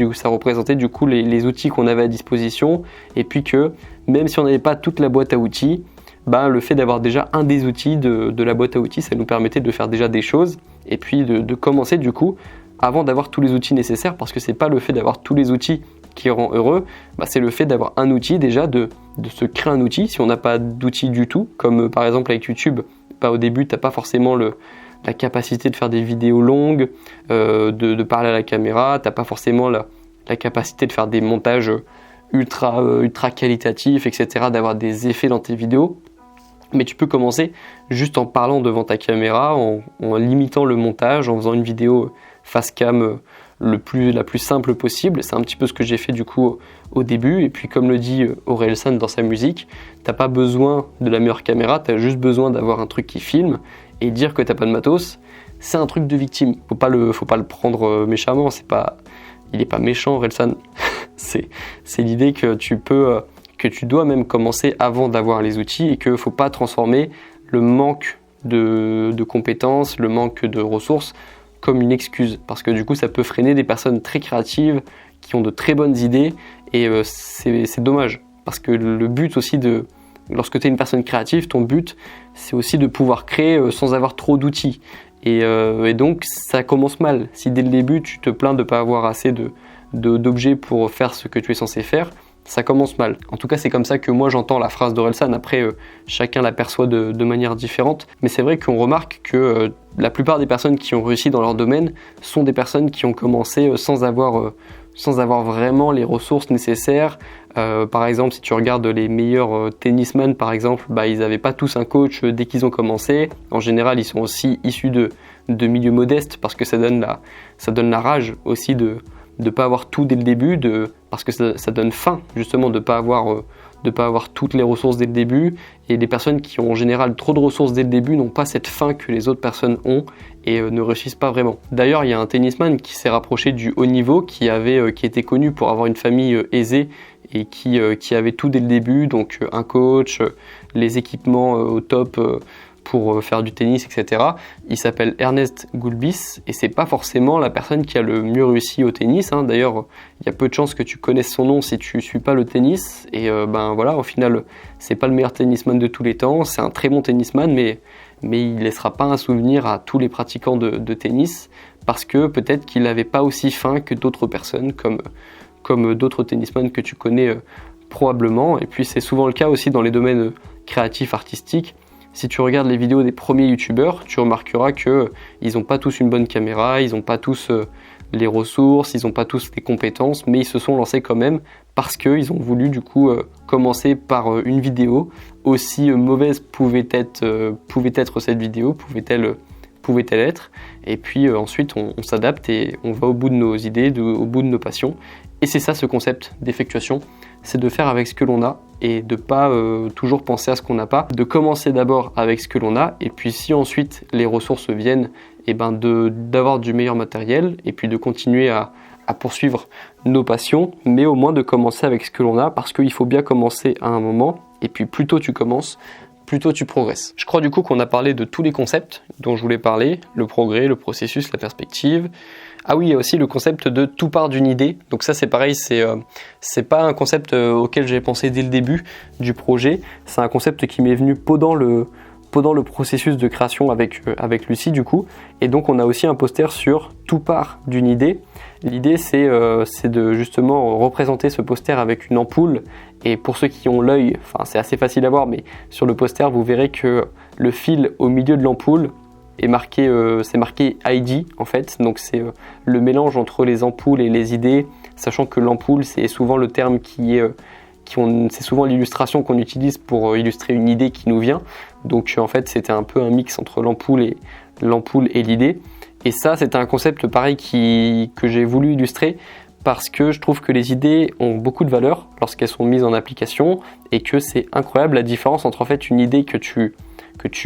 S1: du coup les outils qu'on avait à disposition. Et puis que même si on n'avait pas toute la boîte à outils, le fait d'avoir déjà un des outils de la boîte à outils, ça nous permettait de faire déjà des choses. Et puis de commencer du coup avant d'avoir tous les outils nécessaires, parce que c'est pas le fait d'avoir tous les outils qui rend heureux, c'est le fait d'avoir un outil déjà, de se créer un outil. Si on n'a pas d'outil du tout, comme par exemple avec YouTube, au début t'as pas forcément la capacité de faire des vidéos longues, de parler à la caméra, t'as pas forcément la capacité de faire des montages ultra qualitatifs, etc., d'avoir des effets dans tes vidéos. Mais tu peux commencer juste en parlant devant ta caméra, en limitant le montage, en faisant une vidéo face cam la plus simple possible. C'est un petit peu ce que j'ai fait du coup au début. Et puis comme le dit Orelsan dans sa musique, t'as pas besoin de la meilleure caméra, t'as juste besoin d'avoir un truc qui filme. Et dire que t'as pas de matos, c'est un truc de victime. Faut pas le prendre méchamment, il est pas méchant, Relsan. c'est l'idée que tu dois même commencer avant d'avoir les outils et que faut pas transformer le manque de compétences, le manque de ressources comme une excuse, parce que du coup ça peut freiner des personnes très créatives qui ont de très bonnes idées et c'est dommage, parce que le but aussi lorsque tu es une personne créative, ton but c'est aussi de pouvoir créer sans avoir trop d'outils et donc ça commence mal. Si dès le début tu te plains de ne pas avoir assez d'objets pour faire ce que tu es censé faire, ça commence mal. En tout cas, c'est comme ça que moi j'entends la phrase d'Orelsan. Après, chacun la perçoit de manière différente. Mais c'est vrai qu'on remarque que la plupart des personnes qui ont réussi dans leur domaine sont des personnes qui ont commencé sans avoir vraiment les ressources nécessaires. Par exemple, si tu regardes les meilleurs tennisman, par exemple, ils n'avaient pas tous un coach dès qu'ils ont commencé. En général, ils sont aussi issus de milieux modestes parce que ça donne la rage aussi de pas avoir tout dès le début, parce que ça donne faim justement de pas avoir toutes les ressources dès le début, et les personnes qui ont en général trop de ressources dès le début n'ont pas cette faim que les autres personnes ont et ne réussissent pas vraiment. D'ailleurs, il y a un tennisman qui s'est rapproché du haut niveau, qui était connu pour avoir une famille aisée et qui avait tout dès le début, donc un coach, les équipements au top pour faire du tennis, etc. Il s'appelle Ernest Gulbis et c'est pas forcément la personne qui a le mieux réussi au tennis. D'ailleurs, il y a peu de chances que tu connaisses son nom si tu suis pas le tennis. Et voilà, au final, c'est pas le meilleur tennisman de tous les temps. C'est un très bon tennisman, mais il laissera pas un souvenir à tous les pratiquants de tennis parce que peut-être qu'il n'avait pas aussi faim que d'autres personnes, comme d'autres tennisman que tu connais probablement. Et puis c'est souvent le cas aussi dans les domaines créatifs, artistiques. Si tu regardes les vidéos des premiers youtubeurs, tu remarqueras qu'ils n'ont pas tous une bonne caméra, ils n'ont pas tous les ressources, ils n'ont pas tous les compétences, mais ils se sont lancés quand même parce qu'ils ont voulu du coup commencer par une vidéo. Aussi mauvaise pouvait être cette vidéo, pouvait-elle être, et puis ensuite on s'adapte et on va au bout de nos idées, au bout de nos passions. Et c'est ça ce concept d'effectuation, c'est de faire avec ce que l'on a et de pas toujours penser à ce qu'on n'a pas, de commencer d'abord avec ce que l'on a et puis si ensuite les ressources viennent, d'avoir du meilleur matériel et puis de continuer à poursuivre nos passions, mais au moins de commencer avec ce que l'on a, parce qu'il faut bien commencer à un moment et puis plus tôt tu commences, plus tôt tu progresses. Je crois du coup qu'on a parlé de tous les concepts dont je voulais parler, le progrès, le processus, la perspective. Ah oui, il y a aussi le concept de tout part d'une idée. Donc ça c'est pareil, c'est pas un concept auquel j'ai pensé dès le début du projet. C'est un concept qui m'est venu pendant le processus de création avec Lucie du coup. Et donc on a aussi un poster sur tout part d'une idée. L'idée c'est de justement représenter ce poster avec une ampoule. Et pour ceux qui ont l'œil, c'est assez facile à voir, mais sur le poster vous verrez que le fil au milieu de l'ampoule est marqué, c'est marqué ID en fait, donc c'est le mélange entre les ampoules et les idées, sachant que l'ampoule c'est souvent le terme c'est souvent l'illustration qu'on utilise pour illustrer une idée qui nous vient, donc en fait c'était un peu un mix entre l'ampoule et l'idée, et ça c'était un concept pareil que j'ai voulu illustrer parce que je trouve que les idées ont beaucoup de valeur lorsqu'elles sont mises en application et que c'est incroyable la différence entre en fait une idée que tu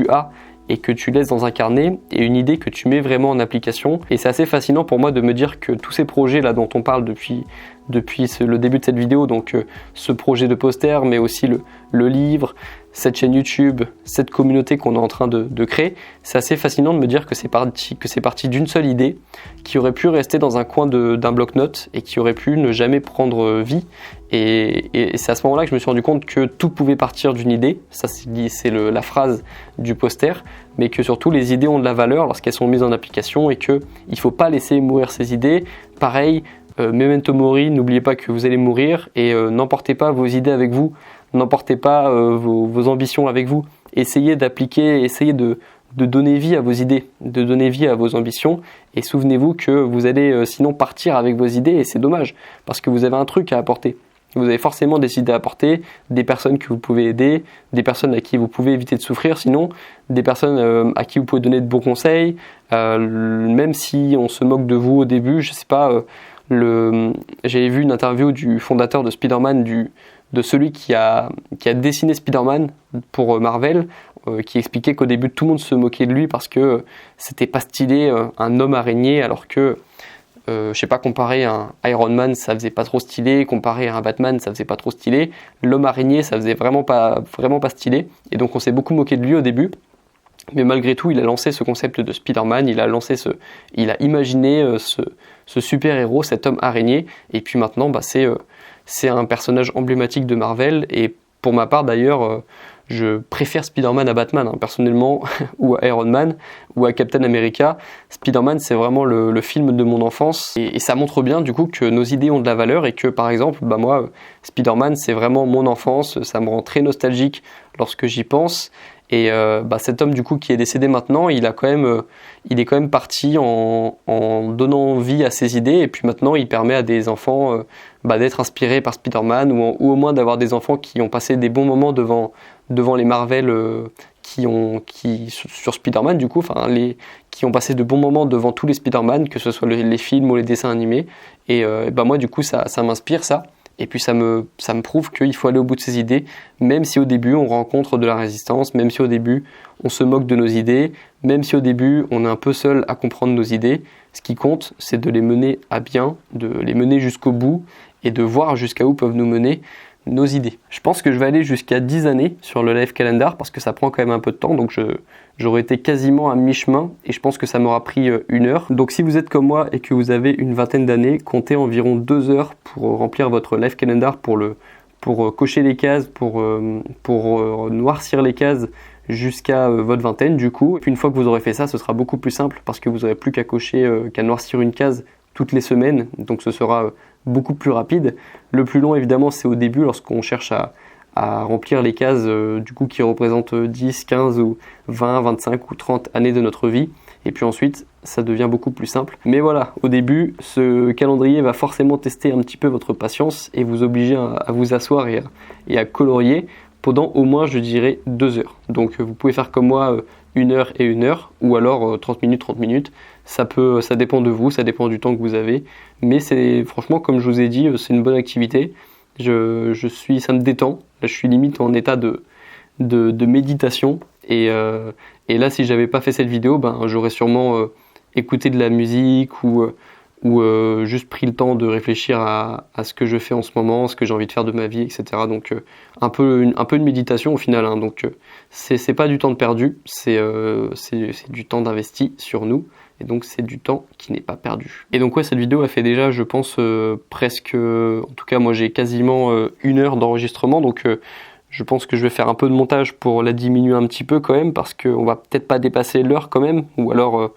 S1: as et que tu laisses dans un carnet et une idée que tu mets vraiment en application. Et c'est assez fascinant pour moi de me dire que tous ces projets là dont on parle depuis le début de cette vidéo, donc ce projet de poster, mais aussi le livre, cette chaîne YouTube, cette communauté qu'on est en train de créer, c'est assez fascinant de me dire que c'est parti d'une seule idée qui aurait pu rester dans un coin d'un bloc-notes et qui aurait pu ne jamais prendre vie. Et c'est à ce moment-là que je me suis rendu compte que tout pouvait partir d'une idée, ça c'est la phrase du poster, mais que surtout les idées ont de la valeur lorsqu'elles sont mises en application et qu'il ne faut pas laisser mourir ces idées. Pareil, memento mori, n'oubliez pas que vous allez mourir et n'emportez pas vos idées avec vous, n'emportez pas vos ambitions avec vous. Essayez d'appliquer, essayez de donner vie à vos idées, de donner vie à vos ambitions et souvenez-vous que vous allez sinon partir avec vos idées et c'est dommage parce que vous avez un truc à apporter. Vous avez forcément des idées à apporter, des personnes que vous pouvez aider, des personnes à qui vous pouvez éviter de souffrir sinon, des personnes à qui vous pouvez donner de bons conseils, même si on se moque de vous au début, je sais pas, j'avais vu une interview du fondateur de Spider-Man, de celui qui a dessiné Spider-Man pour Marvel, qui expliquait qu'au début tout le monde se moquait de lui parce que c'était pas stylé un homme araignée, alors que je sais pas, comparé à un Iron Man ça faisait pas trop stylé, comparé à un Batman ça faisait pas trop stylé, l'homme araignée ça faisait vraiment pas stylé, et donc on s'est beaucoup moqué de lui au début. Mais malgré tout, il a lancé ce concept de Spider-Man, il a imaginé ce super-héros, cet homme araignée, et puis maintenant, c'est un personnage emblématique de Marvel, et pour ma part d'ailleurs, je préfère Spider-Man à Batman, hein, personnellement, ou à Iron Man, ou à Captain America. Spider-Man, c'est vraiment le film de mon enfance, et ça montre bien du coup que nos idées ont de la valeur, et que par exemple, moi, Spider-Man, c'est vraiment mon enfance, ça me rend très nostalgique lorsque j'y pense. Et cet homme du coup qui est décédé maintenant, il est quand même parti en donnant vie à ses idées, et puis maintenant il permet à des enfants d'être inspirés par Spider-Man, ou au moins d'avoir des enfants qui ont passé des bons moments devant les Marvel sur Spider-Man du coup, qui ont passé de bons moments devant tous les Spider-Man, que ce soit les films ou les dessins animés. Et moi du coup ça m'inspire ça. Et puis ça me prouve qu'il faut aller au bout de ses idées, même si au début on rencontre de la résistance, même si au début on se moque de nos idées, même si au début on est un peu seul à comprendre nos idées. Ce qui compte, c'est de les mener à bien, de les mener jusqu'au bout et de voir jusqu'à où peuvent nous mener nos idées. Je pense que je vais aller jusqu'à 10 années sur le Life Calendar parce que ça prend quand même un peu de temps, donc j'aurais été quasiment à mi-chemin et je pense que ça m'aura pris 1 heure. Donc si vous êtes comme moi et que vous avez une vingtaine d'années, comptez environ 2 heures pour remplir votre Life Calendar, pour cocher les cases, pour noircir les cases jusqu'à votre vingtaine du coup. Et puis une fois que vous aurez fait ça, ce sera beaucoup plus simple parce que vous n'aurez plus qu'à noircir une case toutes les semaines, donc ce sera beaucoup plus rapide. Le plus long évidemment c'est au début lorsqu'on cherche à remplir les cases du coup qui représentent 10, 15 ou 20, 25 ou 30 années de notre vie, et puis ensuite ça devient beaucoup plus simple. Mais voilà, au début ce calendrier va forcément tester un petit peu votre patience et vous obliger à vous asseoir et à colorier pendant au moins je dirais 2 heures. Donc vous pouvez faire comme moi 1 heure et 1 heure, ou alors 30 minutes. Ça dépend de vous, ça dépend du temps que vous avez. Mais c'est franchement, comme je vous ai dit, c'est une bonne activité. Ça me détend. Là, je suis limite en état de méditation. Et là, si j'avais pas fait cette vidéo, j'aurais sûrement écouté de la musique ou juste pris le temps de réfléchir à ce que je fais en ce moment, ce que j'ai envie de faire de ma vie, etc. Donc un peu une méditation au final, hein. Donc c'est pas du temps de perdu, c'est du temps d'investi sur nous, et donc c'est du temps qui n'est pas perdu. Et donc ouais, cette vidéo a fait déjà, je pense, presque, en tout cas moi j'ai quasiment 1 heure d'enregistrement, donc je pense que je vais faire un peu de montage pour la diminuer un petit peu quand même, parce qu'on va peut-être pas dépasser l'heure quand même, ou alors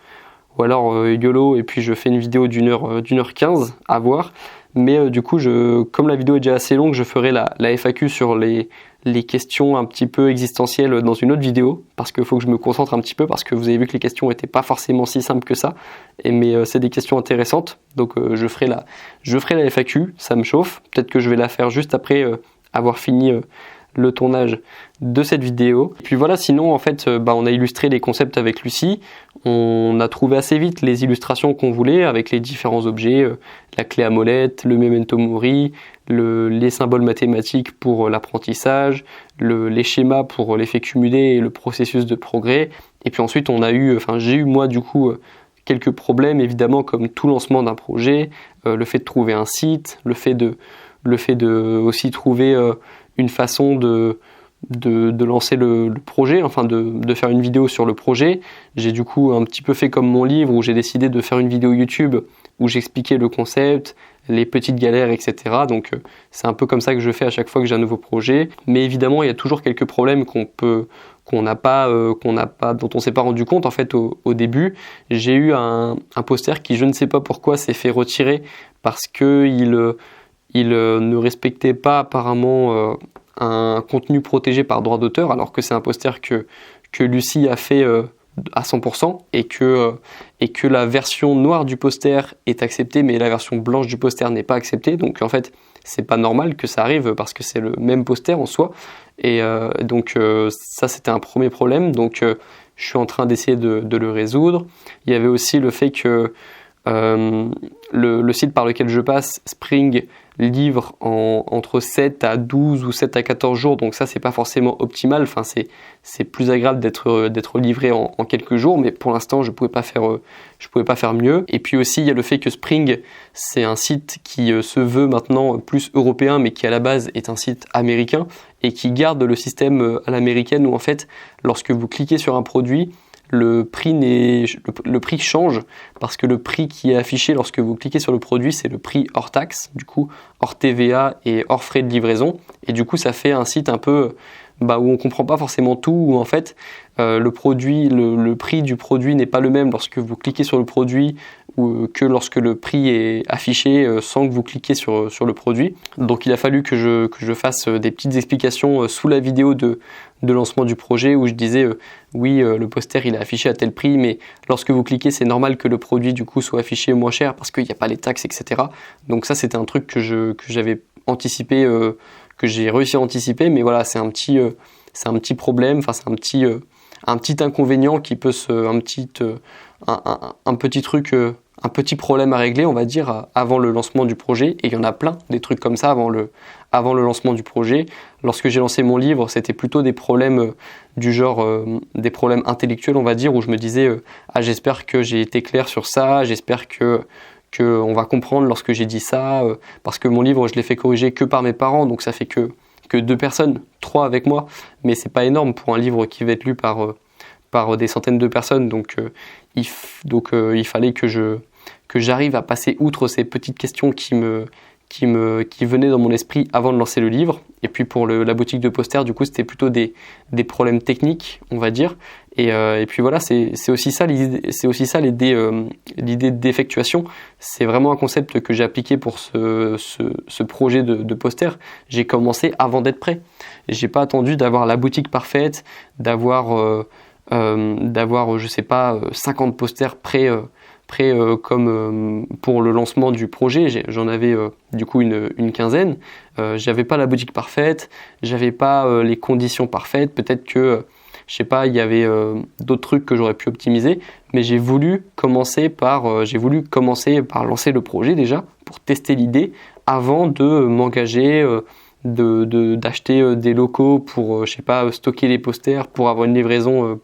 S1: YOLO, et puis je fais une vidéo d'1 heure 15 à voir. Mais du coup, comme la vidéo est déjà assez longue, je ferai la FAQ sur les questions un petit peu existentielles dans une autre vidéo, parce qu'il faut que je me concentre un petit peu, parce que vous avez vu que les questions n'étaient pas forcément si simples que ça, mais c'est des questions intéressantes, donc je ferai la FAQ, ça me chauffe. Peut-être que je vais la faire juste après avoir fini le tournage de cette vidéo. Et puis voilà, sinon en fait on a illustré les concepts avec Lucie, on a trouvé assez vite les illustrations qu'on voulait avec les différents objets, la clé à molette, le memento mori, les symboles mathématiques pour l'apprentissage, les schémas pour l'effet cumulé et le processus de progrès. Et puis ensuite j'ai eu moi du coup quelques problèmes évidemment, comme tout lancement d'un projet, le fait de trouver un site, le fait de aussi trouver une façon de lancer le projet, enfin de faire une vidéo sur le projet. J'ai du coup un petit peu fait comme mon livre, où j'ai décidé de faire une vidéo YouTube où j'expliquais le concept, les petites galères, etc. Donc c'est un peu comme ça que je fais à chaque fois que j'ai un nouveau projet. Mais évidemment, il y a toujours quelques problèmes dont on s'est pas rendu compte en fait au début. J'ai eu un poster qui, je ne sais pas pourquoi, s'est fait retirer parce que il ne respectait pas apparemment un contenu protégé par droit d'auteur, alors que c'est un poster que Lucie a fait à 100%, et que la version noire du poster est acceptée, mais la version blanche du poster n'est pas acceptée. Donc en fait, c'est pas normal que ça arrive, parce que c'est le même poster en soi. Et donc ça, c'était un premier problème. Donc je suis en train d'essayer de le résoudre. Il y avait aussi le fait que Le site par lequel je passe, Spring, livre entre 7 à 12 ou 7 à 14 jours, donc ça c'est pas forcément optimal, enfin c'est plus agréable d'être livré en quelques jours, mais pour l'instant je pouvais pas faire mieux. Et puis aussi il y a le fait que Spring, c'est un site qui se veut maintenant plus européen, mais qui à la base est un site américain et qui garde le système à l'américaine où en fait lorsque vous cliquez sur un produit, le prix change parce que le prix qui est affiché lorsque vous cliquez sur le produit, c'est le prix hors taxe, du coup hors TVA et hors frais de livraison. Et du coup, ça fait un site un peu où on comprend pas forcément tout, où en fait le prix du produit n'est pas le même lorsque vous cliquez sur le produit que lorsque le prix est affiché sans que vous cliquiez sur le produit. Donc il a fallu que je fasse des petites explications sous la vidéo de lancement du projet où je disais le poster il est affiché à tel prix, mais lorsque vous cliquez c'est normal que le produit du coup soit affiché moins cher parce qu'il n'y a pas les taxes, etc. Donc ça c'était un truc que j'avais anticipé, que j'ai réussi à anticiper, mais voilà c'est un petit problème, enfin c'est un petit inconvénient qui peut un petit problème à régler, on va dire, avant le lancement du projet. Et il y en a plein, des trucs comme ça avant le lancement du projet. Lorsque j'ai lancé mon livre, c'était plutôt des problèmes du genre, des problèmes intellectuels, on va dire, où je me disais, j'espère que j'ai été clair sur ça, j'espère que on va comprendre lorsque j'ai dit ça, parce que mon livre, je l'ai fait corriger que par mes parents, donc ça fait que 2 personnes, 3 avec moi, mais c'est pas énorme pour un livre qui va être lu par des centaines de personnes, donc il fallait que j'arrive à passer outre ces petites questions qui venaient dans mon esprit avant de lancer le livre. Et puis pour la boutique de posters, du coup c'était plutôt des problèmes techniques, on va dire. Et puis voilà, c'est aussi ça l'idée d'effectuation. C'est vraiment un concept que j'ai appliqué pour ce projet de poster. J'ai commencé avant d'être prêt. J'ai pas attendu d'avoir la boutique parfaite, d'avoir je sais pas 50 posters prêts comme pour le lancement du projet. J'en avais du coup une quinzaine. J'avais pas la boutique parfaite, j'avais pas les conditions parfaites. Peut-être que je sais pas, il y avait d'autres trucs que j'aurais pu optimiser, mais j'ai voulu commencer par lancer le projet déjà pour tester l'idée avant de m'engager, d'acheter des locaux pour je sais pas, stocker les posters, pour avoir une livraison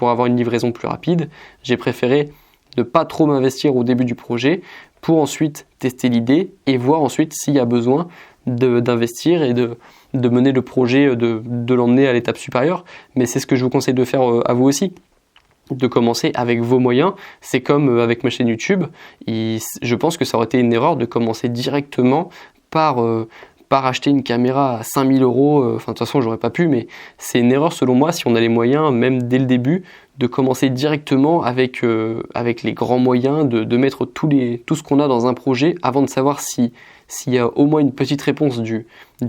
S1: plus rapide. J'ai préféré ne pas trop m'investir au début du projet pour ensuite tester l'idée et voir ensuite s'il y a besoin d'investir et de mener le projet, de l'emmener à l'étape supérieure. Mais c'est ce que je vous conseille de faire à vous aussi, de commencer avec vos moyens. C'est comme avec ma chaîne YouTube, je pense que ça aurait été une erreur de commencer directement par acheter une caméra à 5000 €, de toute façon j'aurais pas pu, mais c'est une erreur selon moi si on a les moyens, même dès le début, de commencer directement avec les grands moyens, de mettre tout ce qu'on a dans un projet avant de savoir s'il y a au moins une petite réponse du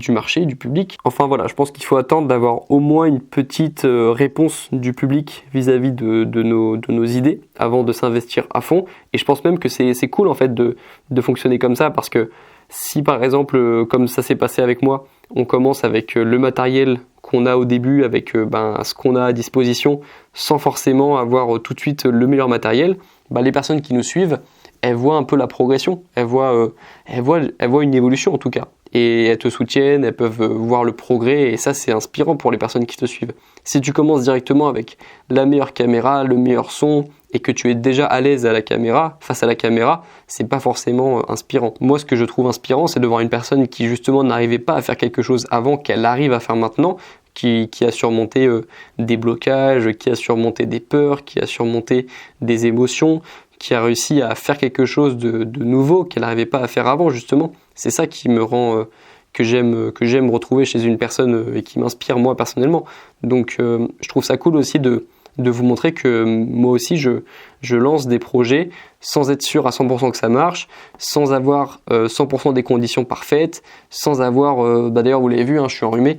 S1: marché, du public. Enfin voilà, je pense qu'il faut attendre d'avoir au moins une petite réponse du public vis-à-vis de nos idées avant de s'investir à fond. Et je pense même que c'est cool en fait de fonctionner comme ça, parce que si par exemple, comme ça s'est passé avec moi, on commence avec le matériel qu'on a au début, avec ce qu'on a à disposition, sans forcément avoir tout de suite le meilleur matériel, les personnes qui nous suivent, elles voient un peu la progression, elles voient une évolution en tout cas. Et elles te soutiennent, elles peuvent voir le progrès, et ça c'est inspirant pour les personnes qui te suivent. Si tu commences directement avec la meilleure caméra, le meilleur son, et que tu es déjà à l'aise face à la caméra, c'est pas forcément inspirant. Moi, ce que je trouve inspirant, c'est de voir une personne qui justement n'arrivait pas à faire quelque chose avant, qu'elle arrive à faire maintenant, qui a surmonté des blocages, qui a surmonté des peurs, qui a surmonté des émotions, qui a réussi à faire quelque chose de nouveau qu'elle n'arrivait pas à faire avant justement. C'est ça qui me rend que j'aime retrouver chez une personne et qui m'inspire moi personnellement. Donc je trouve ça cool aussi de vous montrer que moi aussi je lance des projets sans être sûr à 100% que ça marche, sans avoir 100% des conditions parfaites, sans avoir, d'ailleurs vous l'avez vu, je suis enrhumé,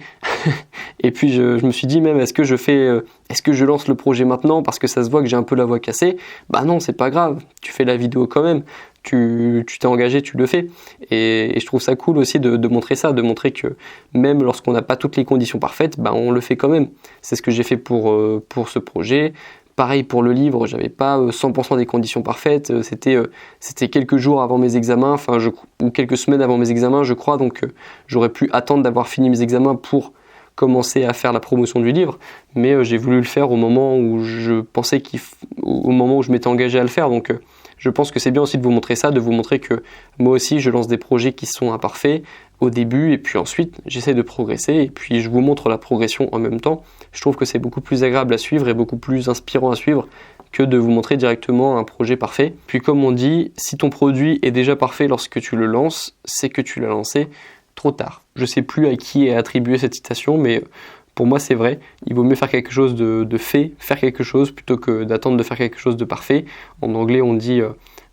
S1: et puis je me suis dit même est-ce que je lance le projet maintenant parce que ça se voit que j'ai un peu la voix cassée? Non, c'est pas grave, tu fais la vidéo quand même, tu t'es engagé, tu le fais, et je trouve ça cool aussi de montrer ça, de montrer que même lorsqu'on n'a pas toutes les conditions parfaites, on le fait quand même. C'est ce que j'ai fait pour ce projet. pareil pour le livre, j'avais pas 100% des conditions parfaites, c'était quelques jours avant mes examens, ou quelques semaines avant mes examens je crois, donc j'aurais pu attendre d'avoir fini mes examens pour commencer à faire la promotion du livre, mais j'ai voulu le faire au moment où je pensais au moment où je m'étais engagé à le faire, donc je pense que c'est bien aussi de vous montrer ça, de vous montrer que moi aussi je lance des projets qui sont imparfaits au début et puis ensuite j'essaie de progresser et puis je vous montre la progression en même temps. Je trouve que c'est beaucoup plus agréable à suivre et beaucoup plus inspirant à suivre que de vous montrer directement un projet parfait. Puis comme on dit, si ton produit est déjà parfait lorsque tu le lances, c'est que tu l'as lancé trop tard. Je sais plus à qui est attribuée cette citation, mais pour moi c'est vrai, il vaut mieux faire quelque chose de fait, faire quelque chose plutôt que d'attendre de faire quelque chose de parfait. En anglais on dit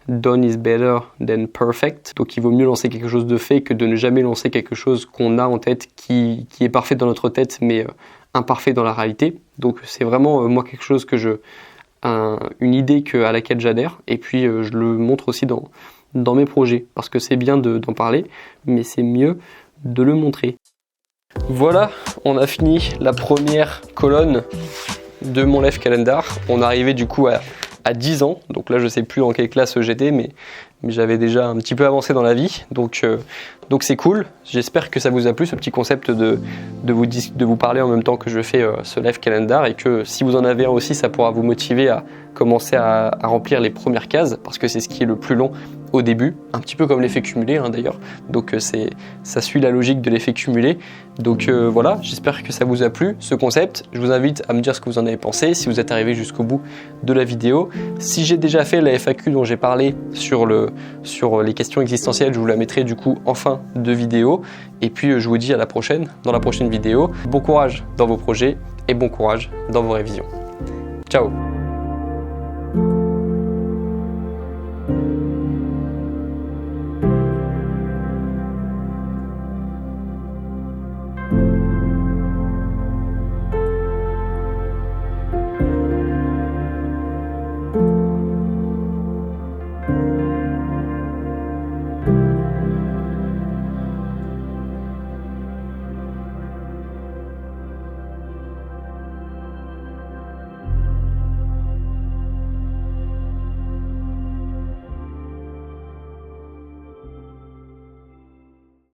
S1: done is better than perfect, donc il vaut mieux lancer quelque chose de fait que de ne jamais lancer quelque chose qu'on a en tête qui est parfait dans notre tête mais imparfait dans la réalité. Donc c'est vraiment moi quelque chose que une idée à laquelle j'adhère et puis je le montre aussi dans mes projets parce que c'est bien d'en parler mais c'est mieux de le montrer. Voilà, on a fini la première colonne de mon Life Calendar. On est arrivé du coup à 10 ans, donc là je sais plus en quelle classe j'étais, mais j'avais déjà un petit peu avancé dans la vie, donc c'est cool. J'espère que ça vous a plu ce petit concept de vous parler en même temps que je fais ce Life Calendar, et que si vous en avez un aussi, ça pourra vous motiver à commencer à remplir les premières cases, parce que c'est ce qui est le plus long au début, un petit peu comme l'effet cumulé d'ailleurs, donc ça suit la logique de l'effet cumulé. Donc voilà, j'espère que ça vous a plu ce concept. Je vous invite à me dire ce que vous en avez pensé, si vous êtes arrivé jusqu'au bout de la vidéo. Si j'ai déjà fait la FAQ dont j'ai parlé sur les questions existentielles, je vous la mettrai du coup en fin de vidéo. Et puis je vous dis à la prochaine, dans la prochaine vidéo. Bon courage dans vos projets et bon courage dans vos révisions. Ciao!